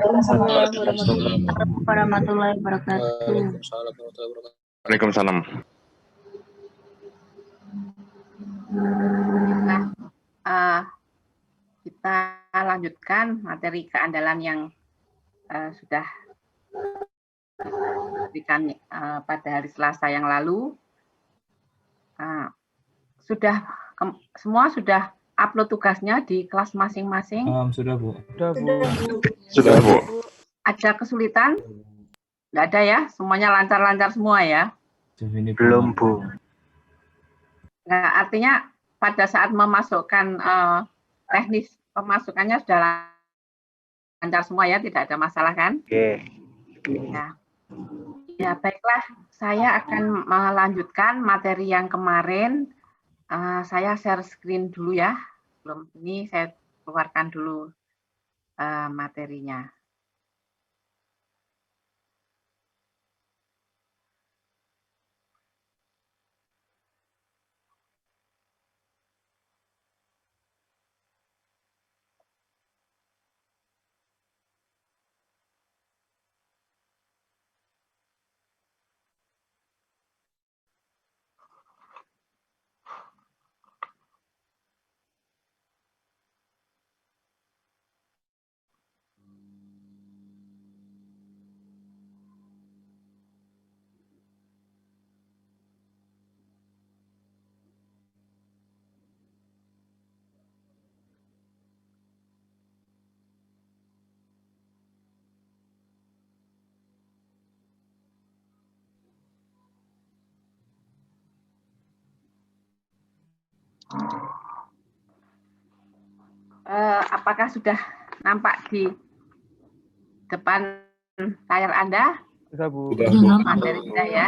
Assalamualaikum warahmatullahi wabarakatuh. Waalaikumsalam. Kita lanjutkan materi keandalan yang sudah diberikan pada hari Selasa yang lalu. Semua sudah upload tugasnya di kelas masing-masing? Sudah, Bu. Sudah, Bu. Ada kesulitan? Nggak ada ya? Semuanya lancar-lancar semua ya? Belum, Bu. Nah, artinya pada saat memasukkan teknis pemasukannya sudah lancar semua ya? Tidak ada masalah kan? Oke. Ya, baiklah. Saya akan melanjutkan materi yang kemarin. Saya share screen dulu ya. Sebelum ini saya keluarkan dulu materinya. Apakah sudah nampak di depan layar Anda? Sudah, Bu. Materi kita ya.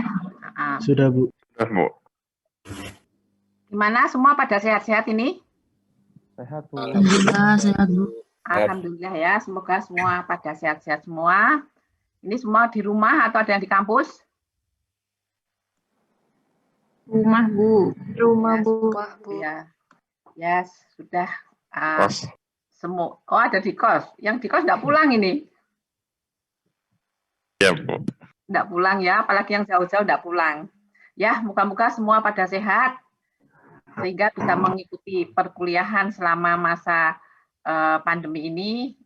Sudah, Bu. Sudah, Bu. Gimana semua pada sehat-sehat ini? Sehat, Bu. Alhamdulillah sehat, Bu. Alhamdulillah ya, semoga semua pada sehat-sehat semua. Ini semua di rumah atau ada yang di kampus? Rumah, Bu. Rumah, Bu. Ya, ya sudah. Kos. Semua. Oh, ada di kos. Yang di kos nggak pulang ini? Ya, Bu. Nggak pulang ya, apalagi yang jauh-jauh nggak pulang. Ya, moga-moga semua pada sehat, sehingga bisa mengikuti perkuliahan selama masa pandemi ini.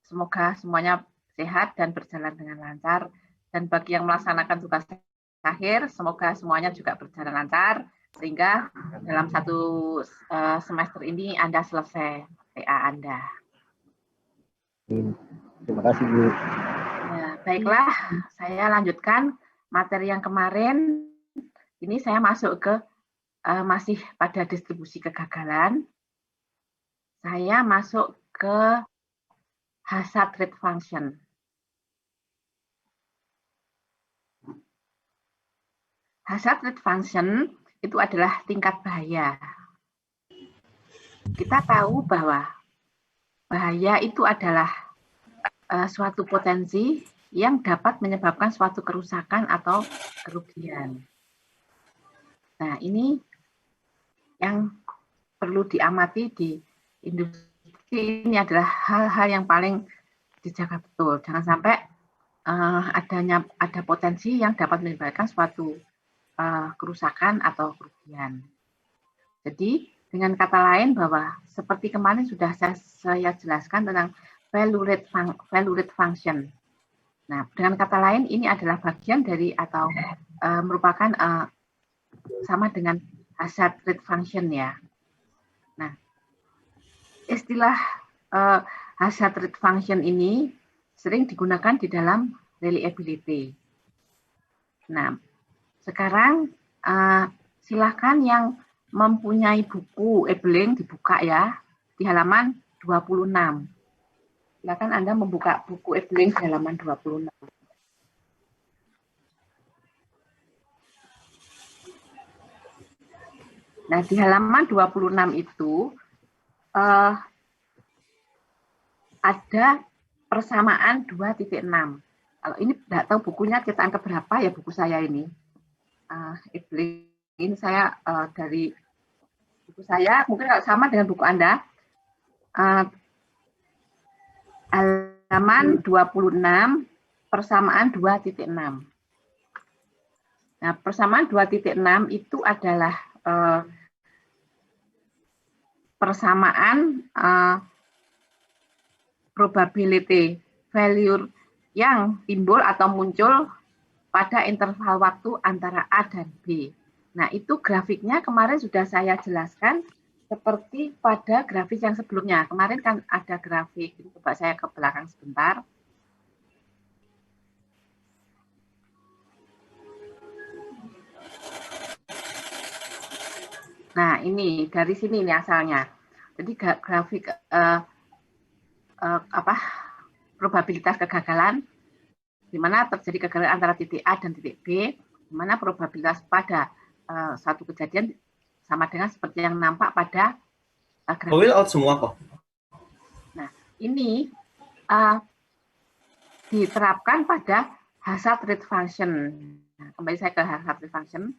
Semoga semuanya sehat dan berjalan dengan lancar. Dan bagi yang melaksanakan tugas akhir, semoga semuanya juga berjalan lancar, sehingga dalam satu semester ini Anda selesai TA Anda. Terima kasih, Bu. Ya, baiklah, saya lanjutkan materi yang kemarin. Ini saya masuk ke masih pada distribusi kegagalan. Saya masuk ke hazard rate function. Hazard rate function itu adalah tingkat bahaya. Kita tahu bahwa bahaya itu adalah suatu potensi yang dapat menyebabkan suatu kerusakan atau kerugian. Nah, ini yang perlu diamati di industri. Ini adalah hal-hal yang paling dijaga betul. Jangan sampai ada potensi yang dapat menyebabkan suatu kerusakan atau kerugian. Jadi, dengan kata lain bahwa seperti kemarin sudah saya jelaskan tentang value rate function. Nah, dengan kata lain ini adalah bagian dari atau merupakan sama dengan hazard rate function ya. Nah, istilah hazard rate function ini sering digunakan di dalam reliability. Nah, sekarang silakan yang mempunyai buku Ebeling dibuka ya di halaman 26. Silakan Anda membuka buku Ebeling di halaman 26. Nah, di halaman 26 itu ada persamaan 2.6. Kalau ini tidak tahu bukunya cetakan keberapa ya buku saya ini. Ebeling ini saya dari buku saya, mungkin kalau sama dengan buku Anda, halaman 26 persamaan 2.6. Nah, persamaan 2.6 itu adalah persamaan probability value yang timbul atau muncul pada interval waktu antara A dan B. Nah, itu grafiknya kemarin sudah saya jelaskan seperti pada grafik yang sebelumnya. Kemarin kan ada grafik, coba saya ke belakang sebentar. Nah, ini dari sini nih asalnya. Jadi grafik probabilitas kegagalan, di mana terjadi kegagalan antara titik A dan titik B, di mana probabilitas pada satu kejadian sama dengan seperti yang nampak pada grafik. Will out semua kok. Nah, ini diterapkan pada hazard rate function. Nah, kembali saya ke hazard rate function.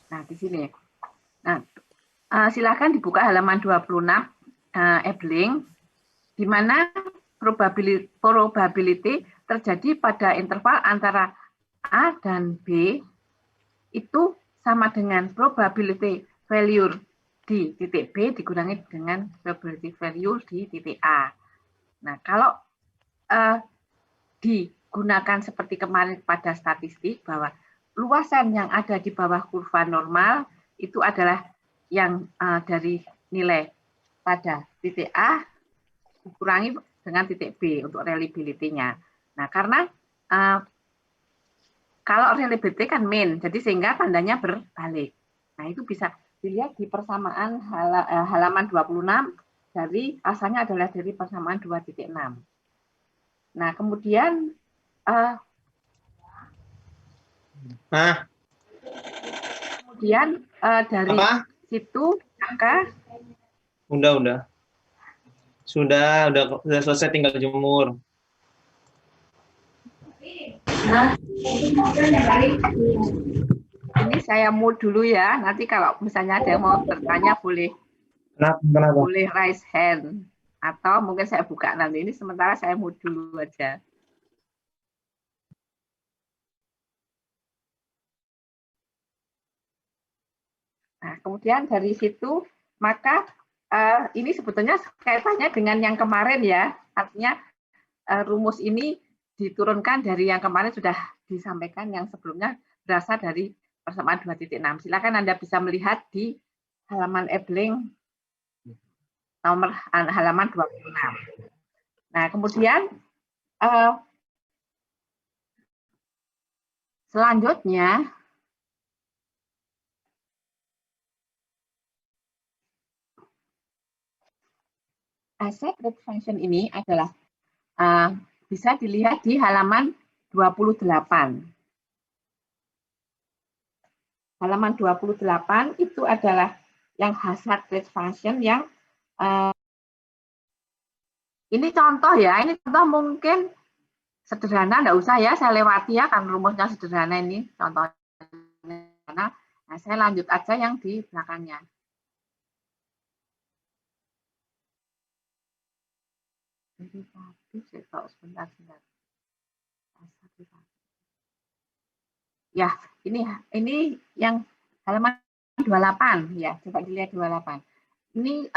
Nah, di sini. Nah, silakan dibuka halaman 26 Ebling, di mana probability terjadi pada interval antara A dan B itu sama dengan probability value di titik B dikurangi dengan probability value di titik A. Nah, kalau digunakan seperti kemarin pada statistik bahwa luasan yang ada di bawah kurva normal itu adalah yang dari nilai pada titik A dikurangi dengan titik B untuk reliability-nya. Nah, karena kalau reliability kan min, jadi sehingga tandanya berbalik. Nah, itu bisa dilihat di persamaan halaman 26 dari asalnya adalah dari persamaan 2.6. Nah, kemudian dari situ maka udah sudah selesai, tinggal jemur. Ini saya mute dulu ya. Nanti kalau misalnya ada yang mau bertanya boleh boleh raise hand atau mungkin saya buka nanti. Ini sementara saya mute dulu aja. Nah, kemudian dari situ maka ini sebetulnya kaitannya dengan yang kemarin ya. Artinya rumus ini diturunkan dari yang kemarin sudah disampaikan, yang sebelumnya berasal dari persamaan 2.6. Silakan Anda bisa melihat di halaman Ebling nomor halaman 26. Nah, kemudian selanjutnya hazard rate function ini adalah bisa dilihat di halaman 28. Halaman 28 itu adalah yang hazard rate function yang ini contoh ya, ini contoh mungkin sederhana, enggak usah ya saya lewati ya, kan rumusnya sederhana ini contohnya. Nah, saya lanjut aja yang di belakangnya. Sebentar. Ya, ini yang halaman 28 ya, coba dilihat 28. Ini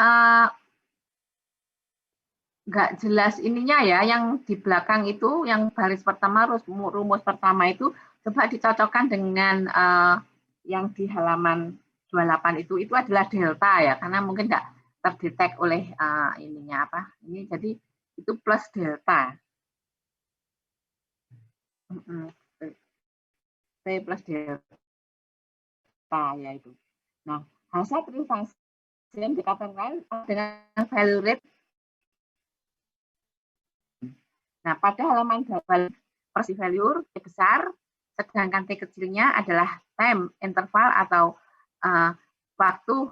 nggak jelas ininya ya, yang di belakang itu, yang baris pertama, rumus pertama itu coba dicocokkan dengan yang di halaman 28 itu adalah delta ya, karena mungkin nggak terdetek oleh ininya apa. Ini jadi itu plus delta. T plus delta ya itu. Nah, hazard rate function dikatakan dengan value rate. Nah, pada halaman 8 persi value T besar, sedangkan T kecilnya adalah time interval atau waktu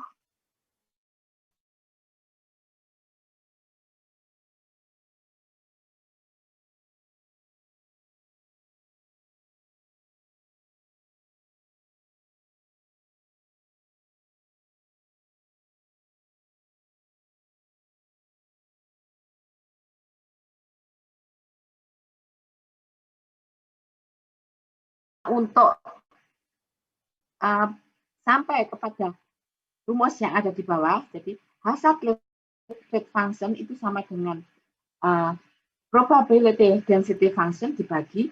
untuk sampai kepada rumus yang ada di bawah, jadi hazard rate function itu sama dengan probability density function dibagi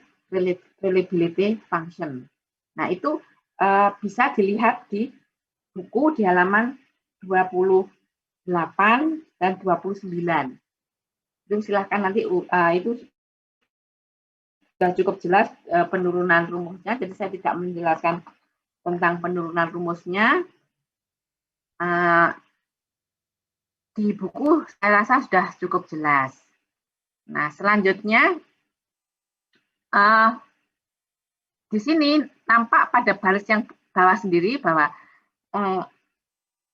reliability function. Nah, itu bisa dilihat di buku di halaman 28 dan 29. Itu silahkan nanti itu sudah cukup jelas penurunan rumusnya, jadi saya tidak menjelaskan tentang penurunan rumusnya. Di buku saya rasa sudah cukup jelas. Nah, selanjutnya di sini nampak pada baris yang bawah sendiri bahwa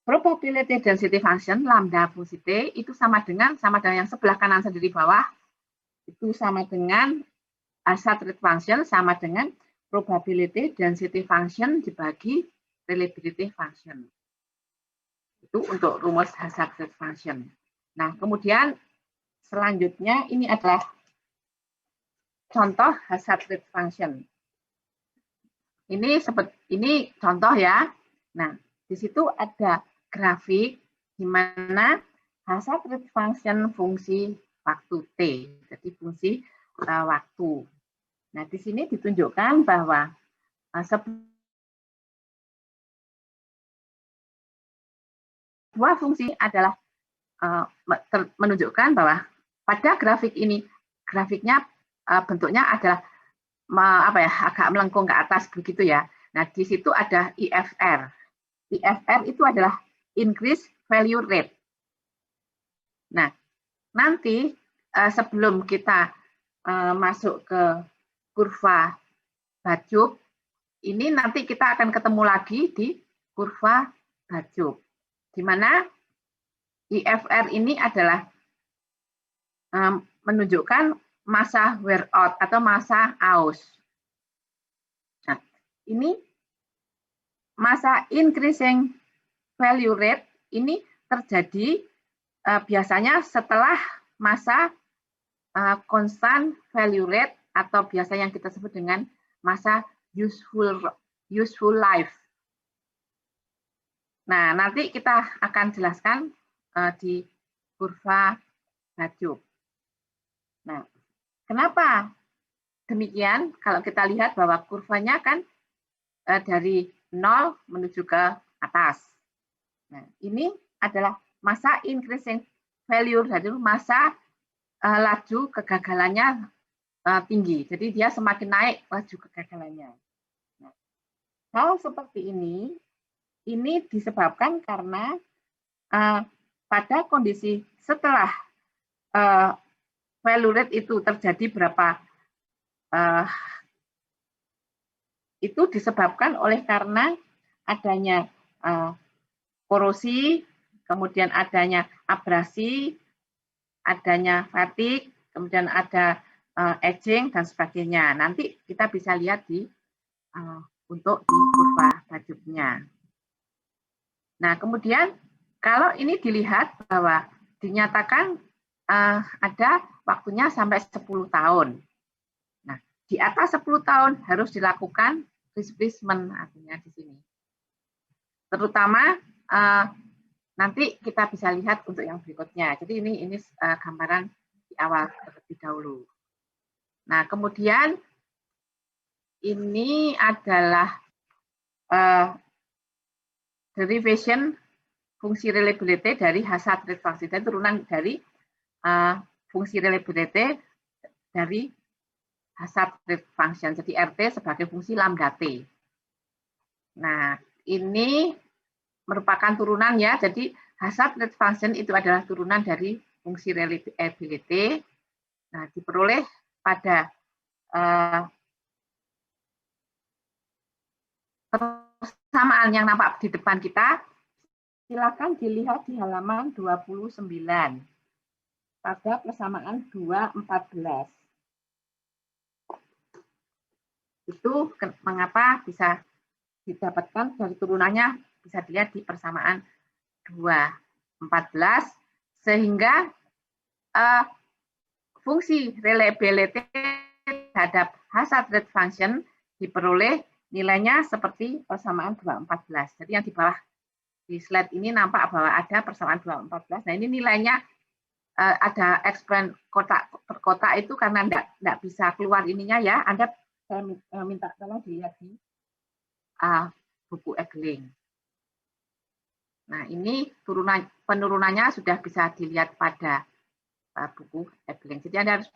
probability density function lambda fungsi T itu sama dengan yang sebelah kanan sendiri bawah, itu sama dengan hazard rate function sama dengan probability density function dibagi reliability function. Itu untuk rumus hazard rate function. Nah, kemudian selanjutnya ini adalah contoh hazard rate function. Ini contoh ya. Nah, di situ ada grafik di mana hazard rate function fungsi waktu T, jadi fungsi waktu. Nah, di sini ditunjukkan bahwa sebuah fungsi adalah menunjukkan bahwa pada grafik ini, grafiknya bentuknya adalah agak melengkung ke atas begitu ya. Nah, di situ ada IFR. IFR itu adalah increase value rate. Nah, nanti sebelum kita masuk ke kurva Bajub, ini nanti kita akan ketemu lagi di kurva Bajub, di mana IFR ini adalah menunjukkan masa wear out atau masa aus. Nah, ini masa increasing value rate ini terjadi biasanya setelah masa constant value rate atau biasa yang kita sebut dengan masa useful life. Nah, nanti kita akan jelaskan di kurva Bajub. Nah, kenapa demikian? Kalau kita lihat bahwa kurvanya kan dari 0 menuju ke atas. Nah, ini adalah masa increasing value, jadi masa laju kegagalannya tinggi. Jadi dia semakin naik laju kegagalannya. Nah, hal seperti ini disebabkan karena pada kondisi setelah value rate itu terjadi itu disebabkan oleh karena adanya korosi, kemudian adanya abrasi, adanya fatigue, kemudian ada aging dan sebagainya. Nanti kita bisa lihat untuk di kurva Bajubnya. Nah, kemudian kalau ini dilihat bahwa dinyatakan ada waktunya sampai 10 tahun. Nah, di atas 10 tahun harus dilakukan replacement artinya di sini. Terutama nanti kita bisa lihat untuk yang berikutnya. Jadi ini gambaran di awal terlebih dahulu. Nah, kemudian ini adalah derivation fungsi reliability dari hazard rate function, dan turunan dari fungsi reliability dari hazard rate function. Jadi RT sebagai fungsi lambda T. Nah, ini merupakan turunan ya. Jadi hazard rate function itu adalah turunan dari fungsi reliability. Nah, diperoleh pada persamaan yang nampak di depan kita. Silakan dilihat di halaman 29 pada persamaan 2,14. Itu mengapa bisa didapatkan dari turunannya, bisa dilihat di persamaan 2,14, sehingga fungsi reliability terhadap hazard rate function diperoleh nilainya seperti persamaan 214. Jadi yang di bawah di slide ini nampak bahwa ada persamaan 214. Nah, ini nilainya ada eksponen kotak per kotak itu karena enggak bisa keluar ininya ya. Anda saya minta tolong dilihat di buku Egling. Nah, ini penurunannya sudah bisa dilihat pada buku Egling. Jadi Anda harus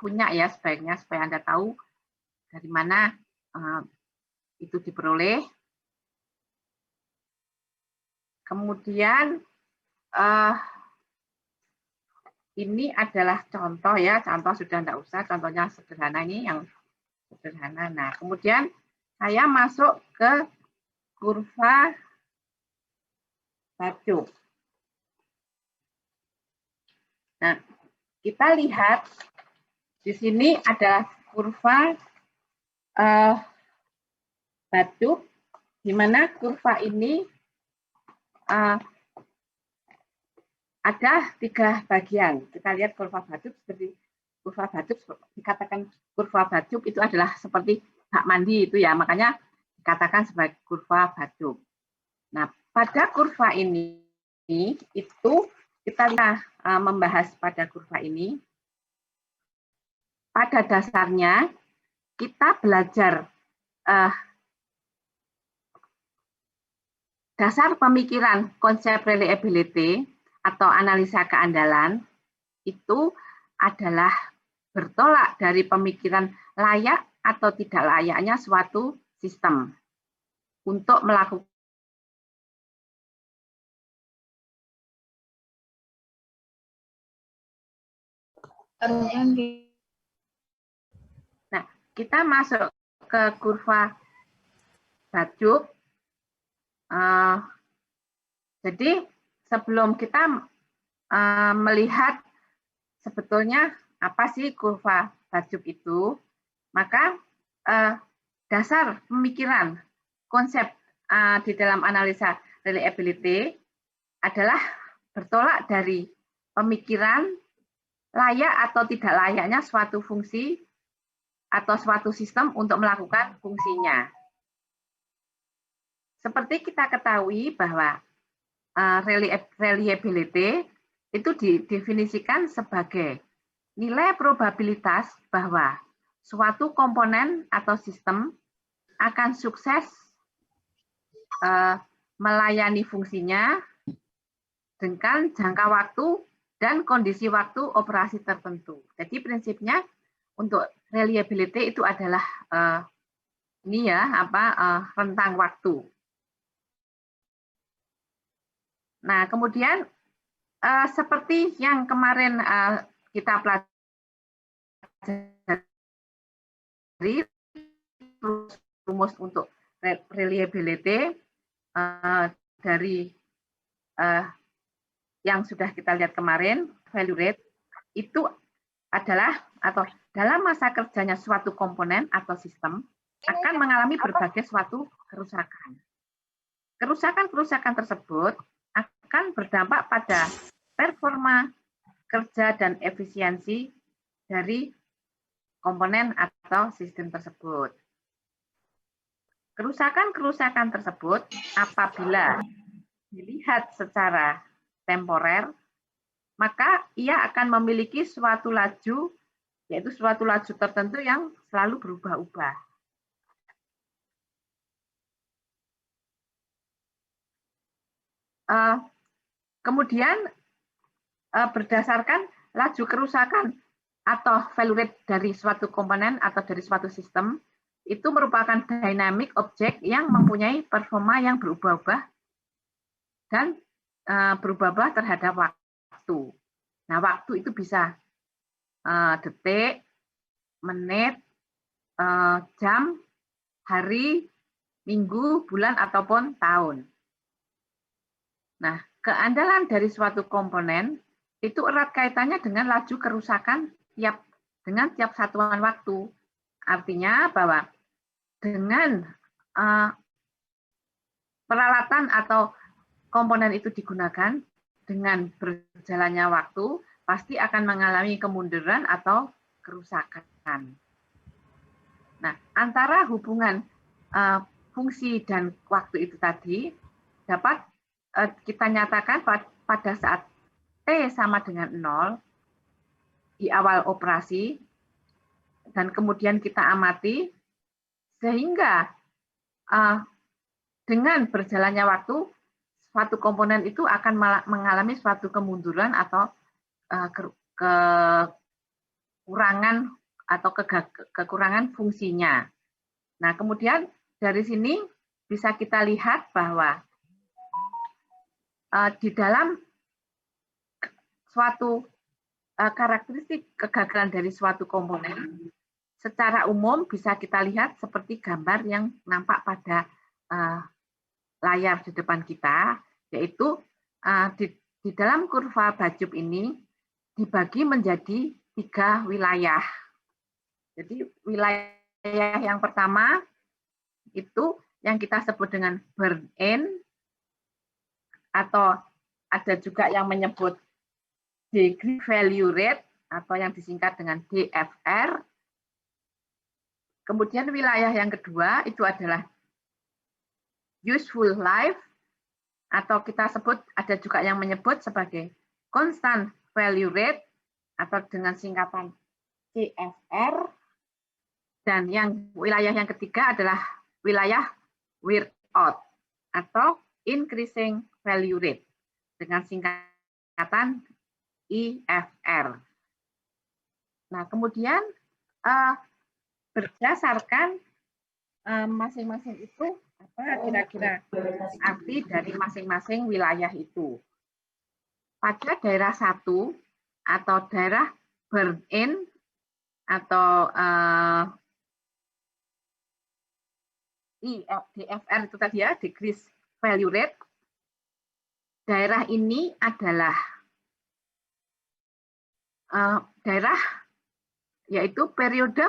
punya ya sebaiknya supaya Anda tahu dari mana itu diperoleh. Kemudian ini adalah contoh ya, contoh sudah tidak usah, contohnya sederhana ini yang sederhana. Nah, kemudian saya masuk ke kurva Bajuk. Nah, kita lihat di sini ada kurva Bajuk, di mana kurva ini ada 3 bagian. Kita lihat kurva Bajuk seperti kurva Bajuk dikatakan kurva Bajuk itu adalah seperti bak mandi itu ya, makanya dikatakan sebagai kurva Bajuk. Nah, pada kurva ini itu kita membahas pada kurva ini. Pada dasarnya kita belajar dasar pemikiran konsep reliability atau analisa keandalan itu adalah bertolak dari pemikiran layak atau tidak layaknya suatu sistem untuk melakukan Nah, kita masuk ke kurva Bajuk. Jadi sebelum kita melihat sebetulnya apa sih kurva Bajuk itu, maka dasar pemikiran konsep di dalam analisa reliability adalah bertolak dari pemikiran layak atau tidak layaknya suatu fungsi atau suatu sistem untuk melakukan fungsinya. Seperti kita ketahui bahwa reliability itu didefinisikan sebagai nilai probabilitas bahwa suatu komponen atau sistem akan sukses melayani fungsinya dengan jangka waktu dan kondisi waktu operasi tertentu. Jadi prinsipnya untuk reliability itu adalah ini ya rentang waktu. Nah, kemudian seperti yang kemarin kita pelajari rumus untuk reliability dari yang sudah kita lihat kemarin, value rate itu adalah atau dalam masa kerjanya suatu komponen atau sistem akan mengalami berbagai suatu kerusakan. Kerusakan-kerusakan tersebut akan berdampak pada performa kerja dan efisiensi dari komponen atau sistem tersebut. Kerusakan-kerusakan tersebut apabila dilihat secara temporer, maka ia akan memiliki suatu laju, yaitu suatu laju tertentu yang selalu berubah-ubah. Kemudian berdasarkan laju kerusakan atau value rate dari suatu komponen atau dari suatu sistem, itu merupakan dynamic object yang mempunyai performa yang berubah-ubah dan berubah-ubah terhadap waktu. Nah, waktu itu bisa detik, menit, jam, hari, minggu, bulan, ataupun tahun. Nah, keandalan dari suatu komponen itu erat kaitannya dengan laju kerusakan dengan tiap satuan waktu. Artinya bahwa dengan peralatan atau komponen itu digunakan dengan berjalannya waktu, pasti akan mengalami kemunduran atau kerusakan. Nah, antara hubungan fungsi dan waktu itu tadi dapat kita nyatakan pada saat T sama dengan 0 di awal operasi, dan kemudian kita amati, sehingga dengan berjalannya waktu, suatu komponen itu akan mengalami suatu kemunduran atau kekurangan atau kekurangan fungsinya. Nah, kemudian dari sini bisa kita lihat bahwa di dalam suatu karakteristik kegagalan dari suatu komponen, secara umum bisa kita lihat seperti gambar yang nampak pada layar di depan kita, yaitu di dalam kurva Bajub ini dibagi menjadi 3 wilayah. Jadi wilayah yang pertama itu yang kita sebut dengan burn-in, atau ada juga yang menyebut degree value rate atau yang disingkat dengan DFR. Kemudian wilayah yang kedua itu adalah useful life, atau kita sebut, ada juga yang menyebut sebagai constant value rate atau dengan singkatan CFR. Dan yang wilayah yang ketiga adalah wilayah wear out atau increasing value rate dengan singkatan IFR. Nah, kemudian berdasarkan masing-masing itu apa kira-kira arti dari masing-masing wilayah itu. Pada daerah 1 atau daerah burn-in atau DFR itu tadi ya, decrease value rate, daerah ini adalah daerah yaitu periode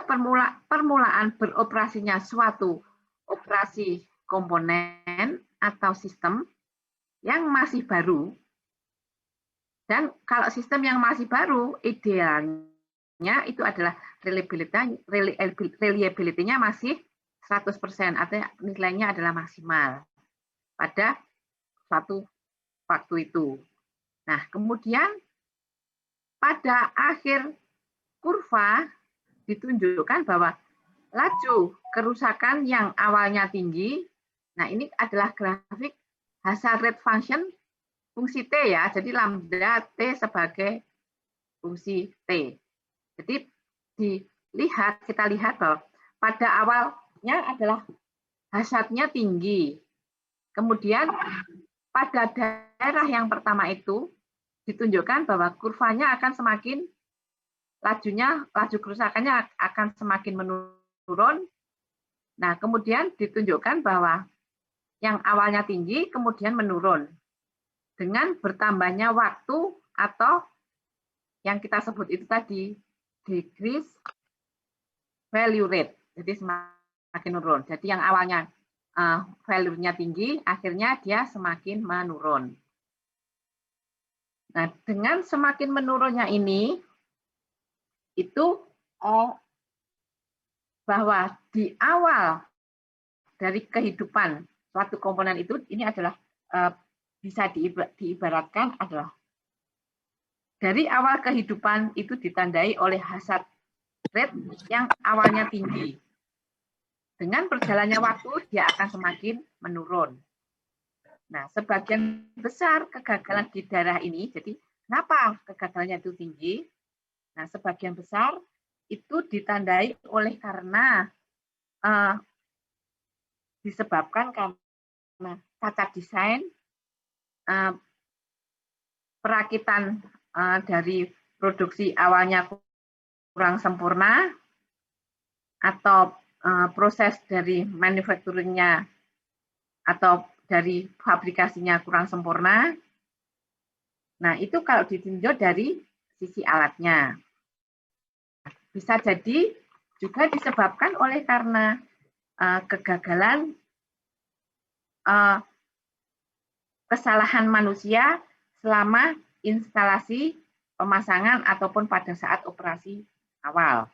permulaan beroperasinya suatu operasi komponen atau sistem yang masih baru. Dan kalau sistem yang masih baru, idealnya itu adalah reliability-nya masih 100%, artinya nilainya adalah maksimal pada suatu waktu itu. Nah, kemudian pada akhir kurva ditunjukkan bahwa laju kerusakan yang awalnya tinggi, nah ini adalah grafik hazard rate function fungsi T ya, jadi lambda T sebagai fungsi T. Jadi kita lihat bahwa pada awalnya adalah hazardnya tinggi. Kemudian pada daerah yang pertama itu ditunjukkan bahwa kurvanya akan semakin laju kerusakannya akan semakin menurun. Nah, kemudian ditunjukkan bahwa yang awalnya tinggi kemudian menurun dengan bertambahnya waktu atau yang kita sebut itu tadi decrease value rate. Jadi semakin menurun. Jadi yang awalnya value-nya tinggi, akhirnya dia semakin menurun. Nah, dengan semakin menurunnya ini, itu bahwa di awal dari kehidupan suatu komponen itu, ini adalah bisa diibaratkan adalah dari awal kehidupan itu ditandai oleh hazard rate yang awalnya tinggi. Dengan berjalannya waktu, dia akan semakin menurun. Nah, sebagian besar kegagalan di daerah ini, jadi kenapa kegagalannya itu tinggi? Nah, sebagian besar itu ditandai oleh karena disebabkan karena cacat desain, perakitan dari produksi awalnya kurang sempurna, atau proses dari manufacturing-nya atau dari fabrikasinya kurang sempurna. Nah, itu kalau ditinjau dari sisi alatnya. Bisa jadi juga disebabkan oleh karena kegagalan kesalahan manusia selama instalasi pemasangan ataupun pada saat operasi awal.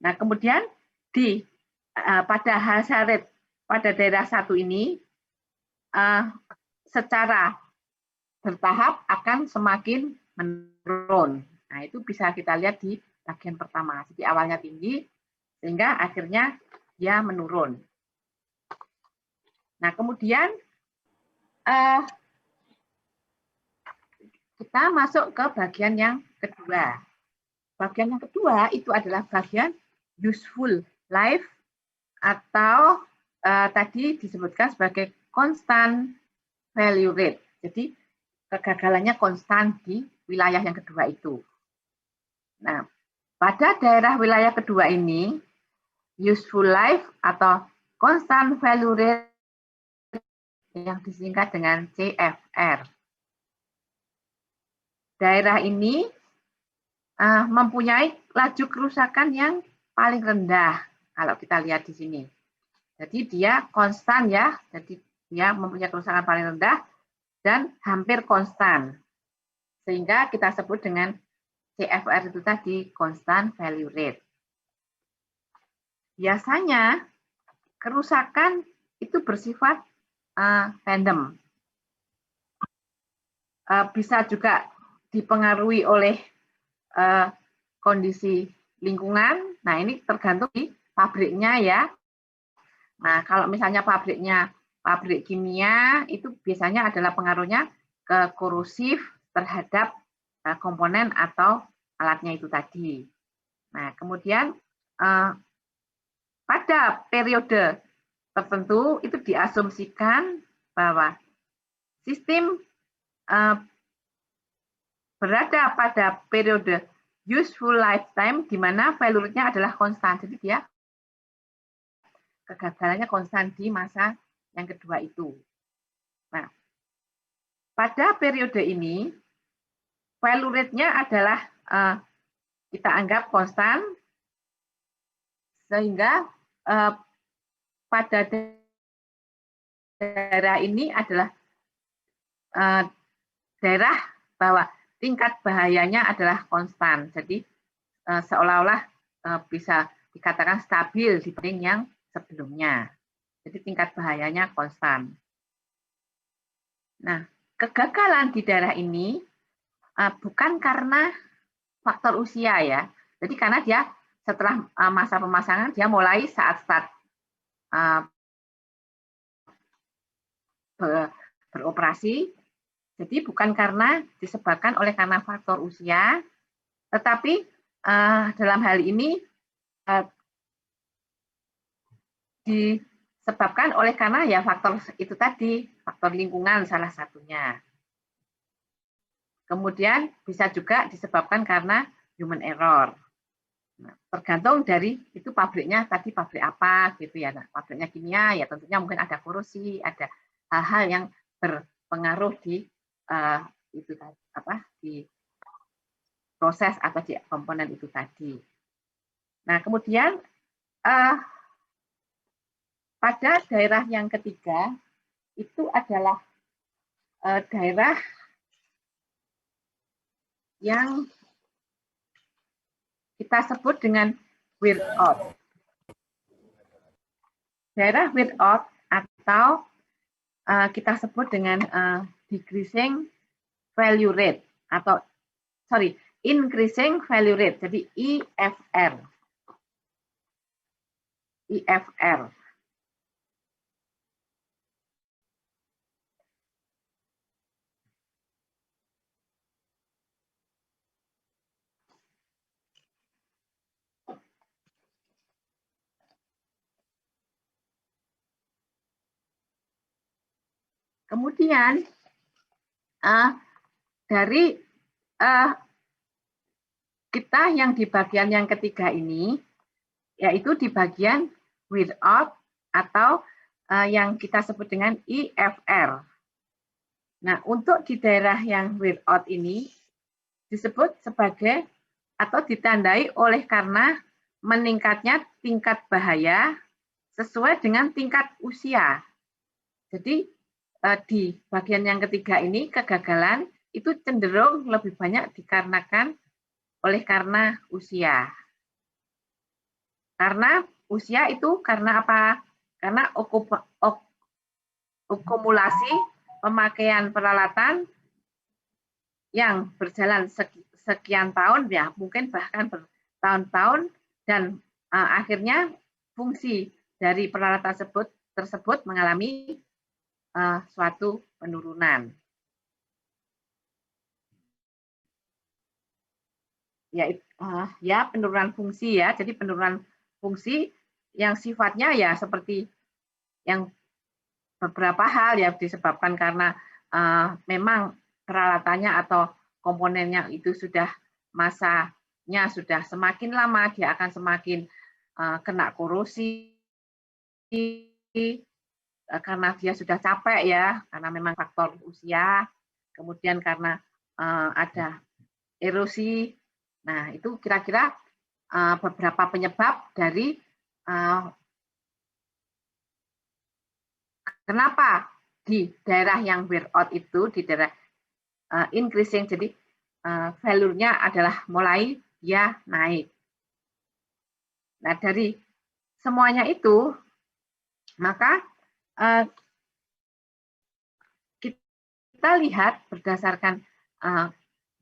Nah, kemudian pada hazard rate pada daerah 1 ini secara bertahap akan semakin menurun. Nah, itu bisa kita lihat di bagian pertama. Jadi awalnya tinggi, sehingga akhirnya dia menurun. Nah, kemudian kita masuk ke bagian yang kedua. Bagian yang kedua itu adalah bagian useful life atau tadi disebutkan sebagai constant value rate. Jadi kegagalannya konstan di wilayah yang kedua itu. Nah, pada daerah wilayah kedua ini, useful life atau constant value rate yang disingkat dengan CFR. Daerah ini mempunyai laju kerusakan yang paling rendah kalau kita lihat di sini. Jadi dia konstan ya, jadi dia mempunyai kerusakan paling rendah dan hampir konstan. Sehingga kita sebut dengan CFR itu tadi constant value rate. Biasanya kerusakan itu bersifat random. Bisa juga dipengaruhi oleh kondisi lingkungan. Nah, ini tergantung di pabriknya ya. Nah, kalau misalnya pabriknya pabrik kimia, itu biasanya adalah pengaruhnya ke korosif terhadap komponen atau alatnya itu tadi. Nah, kemudian pada periode tertentu itu diasumsikan bahwa sistem berada pada periode useful lifetime di mana value rate-nya adalah konstan. Jadi dia kegagalannya konstan di masa yang kedua itu. Nah, pada periode ini value rate-nya adalah kita anggap konstan, sehingga pada daerah ini adalah daerah bahwa tingkat bahayanya adalah konstan. Jadi seolah-olah bisa dikatakan stabil dibanding yang sebelumnya. Jadi tingkat bahayanya konstan. Nah, kegagalan di daerah ini bukan karena faktor usia ya. Jadi karena dia setelah masa pemasangan dia mulai saat start beroperasi. Jadi bukan karena disebabkan oleh karena faktor usia, tetapi dalam hal ini disebabkan oleh karena ya faktor itu tadi, faktor lingkungan salah satunya. Kemudian bisa juga disebabkan karena human error. Nah, tergantung dari itu pabriknya tadi pabrik apa gitu ya. Nah, pabriknya kimia ya tentunya mungkin ada korosi, ada hal-hal yang berpengaruh di itu apa di proses atau di komponen itu tadi. Nah, kemudian pada daerah yang ketiga itu adalah daerah yang kita sebut dengan wear out. Daerah wear out atau kita sebut dengan decreasing value rate atau increasing value rate. Jadi IFR. IFR. Kemudian dari kita yang di bagian yang ketiga ini, yaitu di bagian wear out atau yang kita sebut dengan IFR. Nah, untuk di daerah yang wear out ini disebut sebagai atau ditandai oleh karena meningkatnya tingkat bahaya sesuai dengan tingkat usia. Jadi di bagian yang ketiga ini kegagalan itu cenderung lebih banyak dikarenakan oleh karena usia. Karena usia itu karena apa? Karena akumulasi pemakaian peralatan yang berjalan sekian tahun, ya mungkin bahkan bertahun-tahun, dan akhirnya fungsi dari peralatan tersebut mengalami suatu penurunan. Ya penurunan fungsi ya. Jadi penurunan fungsi yang sifatnya ya seperti yang beberapa hal ya disebabkan karena memang peralatannya atau komponennya itu sudah masanya sudah semakin lama, dia akan semakin kena korosi karena dia sudah capek ya, karena memang faktor usia, kemudian karena ada erosi. Nah, itu kira-kira beberapa penyebab dari kenapa di daerah yang wear out itu, di daerah increasing, jadi value-nya adalah mulai dia naik. Nah, dari semuanya itu, maka kita lihat berdasarkan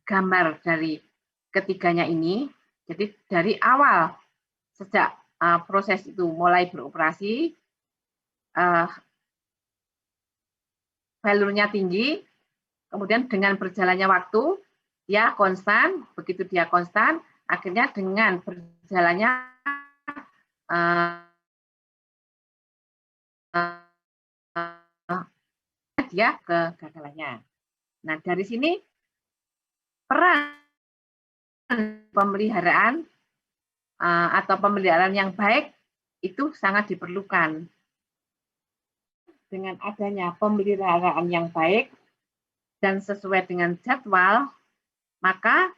gambar dari ketiganya ini, jadi dari awal sejak proses itu mulai beroperasi, value-nya tinggi, kemudian dengan berjalannya waktu, dia konstan, begitu dia konstan, akhirnya dengan berjalannya dia kegagalannya. Nah, dari sini peran pemeliharaan atau pemeliharaan yang baik itu sangat diperlukan. Dengan adanya pemeliharaan yang baik dan sesuai dengan jadwal, maka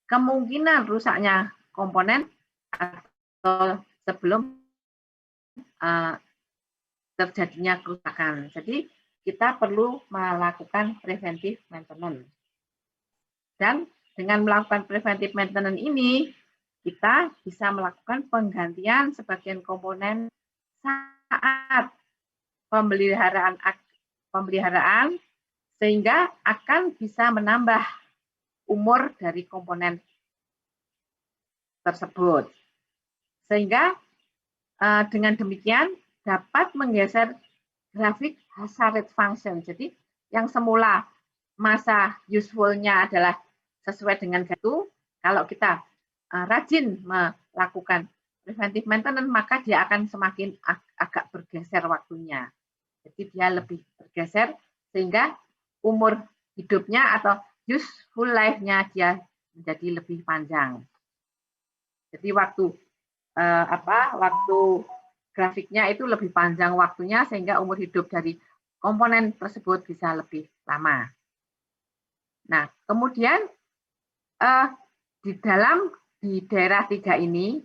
kemungkinan rusaknya komponen atau sebelum terjadinya kerusakan. Jadi kita perlu melakukan preventive maintenance. Dan dengan melakukan preventive maintenance ini, kita bisa melakukan penggantian sebagian komponen saat pemeliharaan sehingga akan bisa menambah umur dari komponen tersebut. Sehingga dengan demikian dapat menggeser grafik hazard function. Jadi yang semula masa useful-nya adalah sesuai dengan itu, kalau kita rajin melakukan preventive maintenance, maka dia akan semakin agak bergeser waktunya. Jadi dia lebih bergeser sehingga umur hidupnya atau useful life-nya dia menjadi lebih panjang. Jadi waktu grafiknya itu lebih panjang waktunya sehingga umur hidup dari komponen tersebut bisa lebih lama. Nah, kemudian di daerah 3 ini,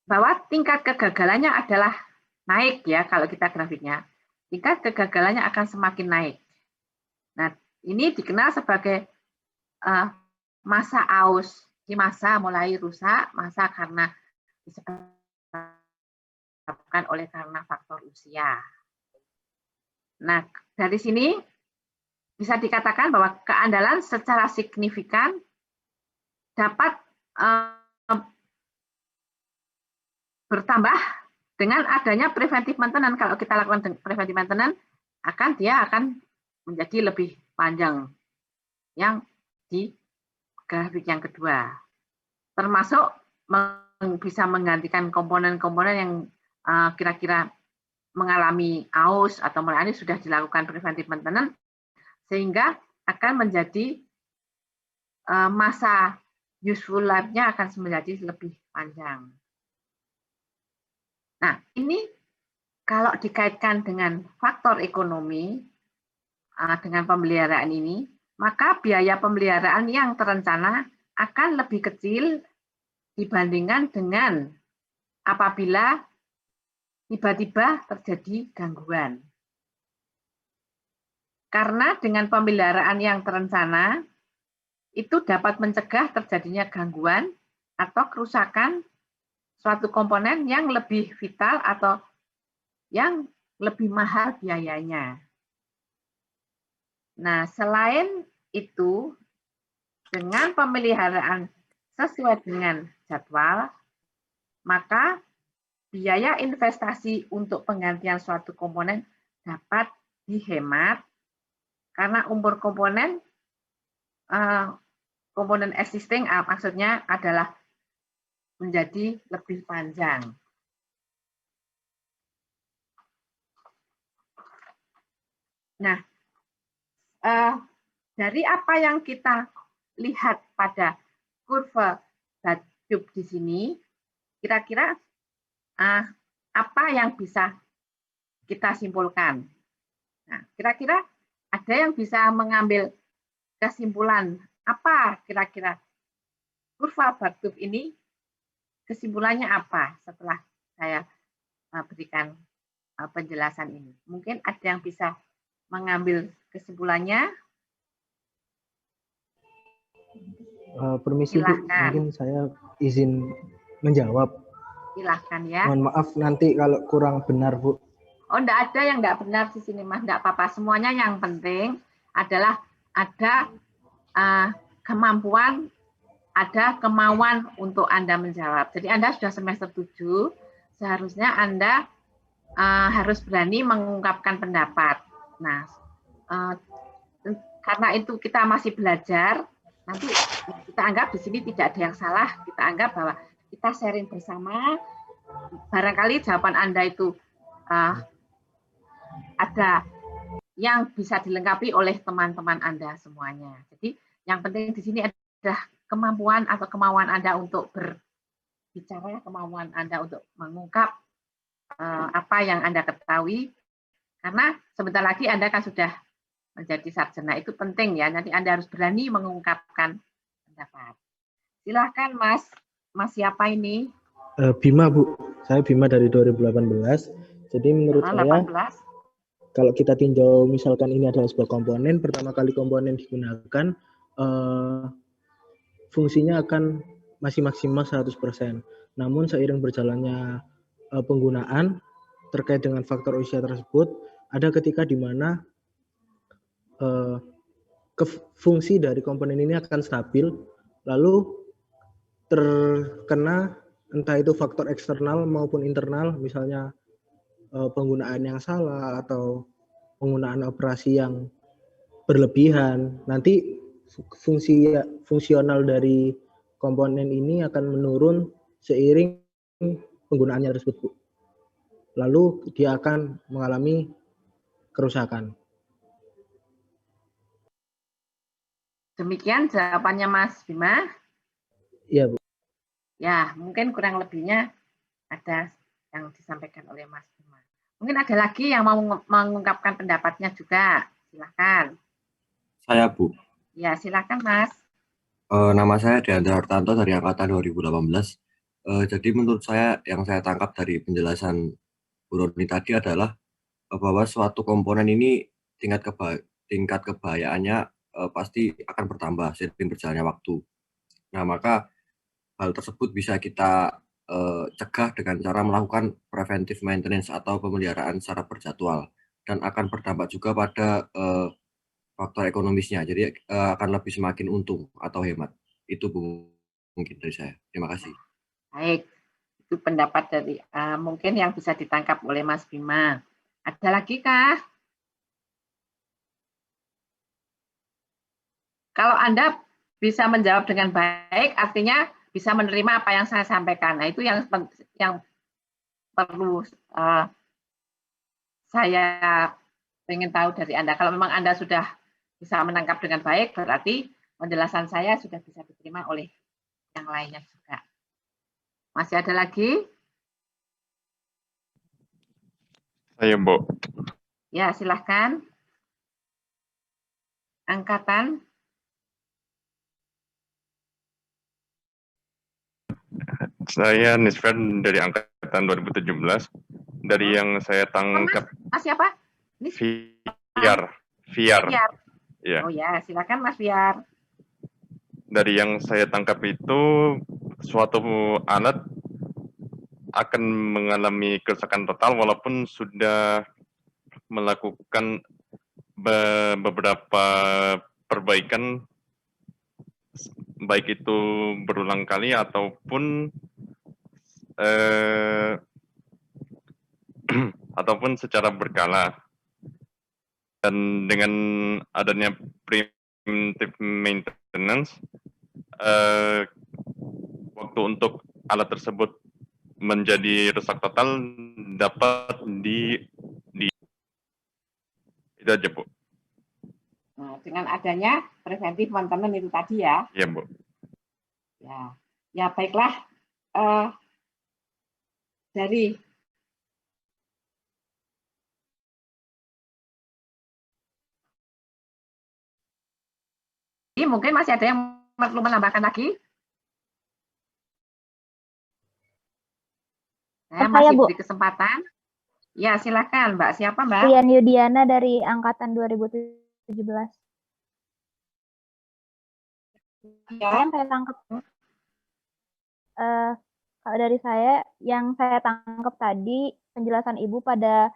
bahwa tingkat kegagalannya adalah naik ya kalau kita grafiknya. Tingkat kegagalannya akan semakin naik. Nah, ini dikenal sebagai masa aus. Di masa mulai rusak, masa karena disebabkan oleh karena faktor usia. Nah, dari sini bisa dikatakan bahwa keandalan secara signifikan dapat bertambah dengan adanya preventive maintenance. Kalau kita lakukan preventive maintenance, dia akan menjadi lebih panjang yang di grafik yang kedua. Termasuk bisa menggantikan komponen-komponen yang kira-kira mengalami aus atau mulai sudah dilakukan preventive maintenance, sehingga akan menjadi masa useful life-nya akan menjadi lebih panjang. Nah, ini kalau dikaitkan dengan faktor ekonomi, dengan pemeliharaan ini, maka biaya pemeliharaan yang terencana akan lebih kecil dibandingkan dengan apabila tiba-tiba terjadi gangguan. Karena dengan pemeliharaan yang terencana, itu dapat mencegah terjadinya gangguan atau kerusakan suatu komponen yang lebih vital atau yang lebih mahal biayanya. Nah, selain itu, dengan pemeliharaan sesuai dengan jadwal, maka biaya investasi untuk penggantian suatu komponen dapat dihemat karena umur komponen existing maksudnya adalah menjadi lebih panjang. Nah, dari apa yang kita lihat pada kurva Bad-Tube di sini, kira-kira apa yang bisa kita simpulkan? Nah, kira-kira ada yang bisa mengambil kesimpulan apa kira-kira kurva Bad-Tube ini kesimpulannya apa setelah saya berikan penjelasan ini? Mungkin ada yang bisa mengambil kesimpulannya? Permisi Bu, mungkin saya izin menjawab. Silahkan ya. Mohon maaf nanti kalau kurang benar Bu. Oh, enggak ada yang enggak benar di sini Mas, enggak apa-apa. Semuanya yang penting adalah ada kemampuan, ada kemauan untuk Anda menjawab. Jadi Anda sudah semester 7, seharusnya Anda harus berani mengungkapkan pendapat. Nah, karena itu kita masih belajar, nanti kita anggap di sini tidak ada yang salah, kita anggap bahwa kita sharing bersama, barangkali jawaban Anda itu ada yang bisa dilengkapi oleh teman-teman Anda semuanya. Jadi yang penting di sini adalah kemampuan atau kemauan Anda untuk berbicara, kemauan Anda untuk mengungkap apa yang Anda ketahui, karena sebentar lagi Anda kan sudah menjadi sarjana, itu penting ya, nanti Anda harus berani mengungkapkan pendapat. Silahkan Mas siapa ini? Bima Bu, saya Bima dari 2018. Jadi menurut saya, 18. kalau kita tinjau misalkan ini adalah sebuah komponen, pertama kali komponen digunakan, fungsinya akan masih maksimal 100%. Namun seiring berjalannya penggunaan terkait dengan faktor usia tersebut, ada ketika di mana fungsi dari komponen ini akan stabil, lalu terkena entah itu faktor eksternal maupun internal, misalnya penggunaan yang salah atau penggunaan operasi yang berlebihan, nanti fungsional dari komponen ini akan menurun seiring penggunaannya tersebut. Lalu dia akan mengalami kerusakan. Demikian jawabannya Mas Bima. Iya Bu. Ya, mungkin kurang lebihnya ada yang disampaikan oleh Mas Bima. Mungkin ada lagi yang mau mengungkapkan pendapatnya juga. Silakan. Saya Bu. Ya, silakan Mas. Nama saya Deandra Hartanto dari angkatan 2018. Jadi menurut saya yang saya tangkap dari penjelasan Bu Roni tadi adalah bahwa suatu komponen ini tingkat kebahayaannya pasti akan bertambah seiring berjalannya waktu. Nah, maka hal tersebut bisa kita cegah dengan cara melakukan preventive maintenance atau pemeliharaan secara berjadwal, dan akan berdampak juga pada faktor ekonomisnya. Jadi akan lebih semakin untung atau hemat. Itu mungkin dari saya. Terima kasih. Baik, itu pendapat dari mungkin yang bisa ditangkap oleh Mas Bima. Ada lagi kah? Kalau Anda bisa menjawab dengan baik, artinya bisa menerima apa yang saya sampaikan. Nah, itu yang perlu saya ingin tahu dari Anda. Kalau memang Anda sudah bisa menangkap dengan baik, berarti penjelasan saya sudah bisa diterima oleh yang lainnya juga. Masih ada lagi? Saya, Bu. Ya, silahkan. Angkatan. Saya Nisvan dari angkatan 2017. Dari yang saya tangkap. Mas siapa? Fiar. Fiar. Ya. Oh ya, silakan Mas Fiar. dari yang saya tangkap itu suatu alat akan mengalami kerusakan total walaupun sudah melakukan beberapa perbaikan, baik itu berulang kali ataupun ataupun secara berkala. Dan dengan adanya preventive maintenance, waktu untuk alat tersebut menjadi rusak total dapat itu aja, Bu. Nah, dengan adanya preventif maintenance itu tadi ya. Iya, Bu. Ya baiklah. Dari mungkin masih ada yang perlu menambahkan lagi? Saya masih beri kesempatan. Ya, silakan, Mbak. Siapa, Mbak? Rian Yudiana dari angkatan 2017. Ya. Yang saya tangkap, kalau dari saya, yang saya tangkap tadi penjelasan Ibu pada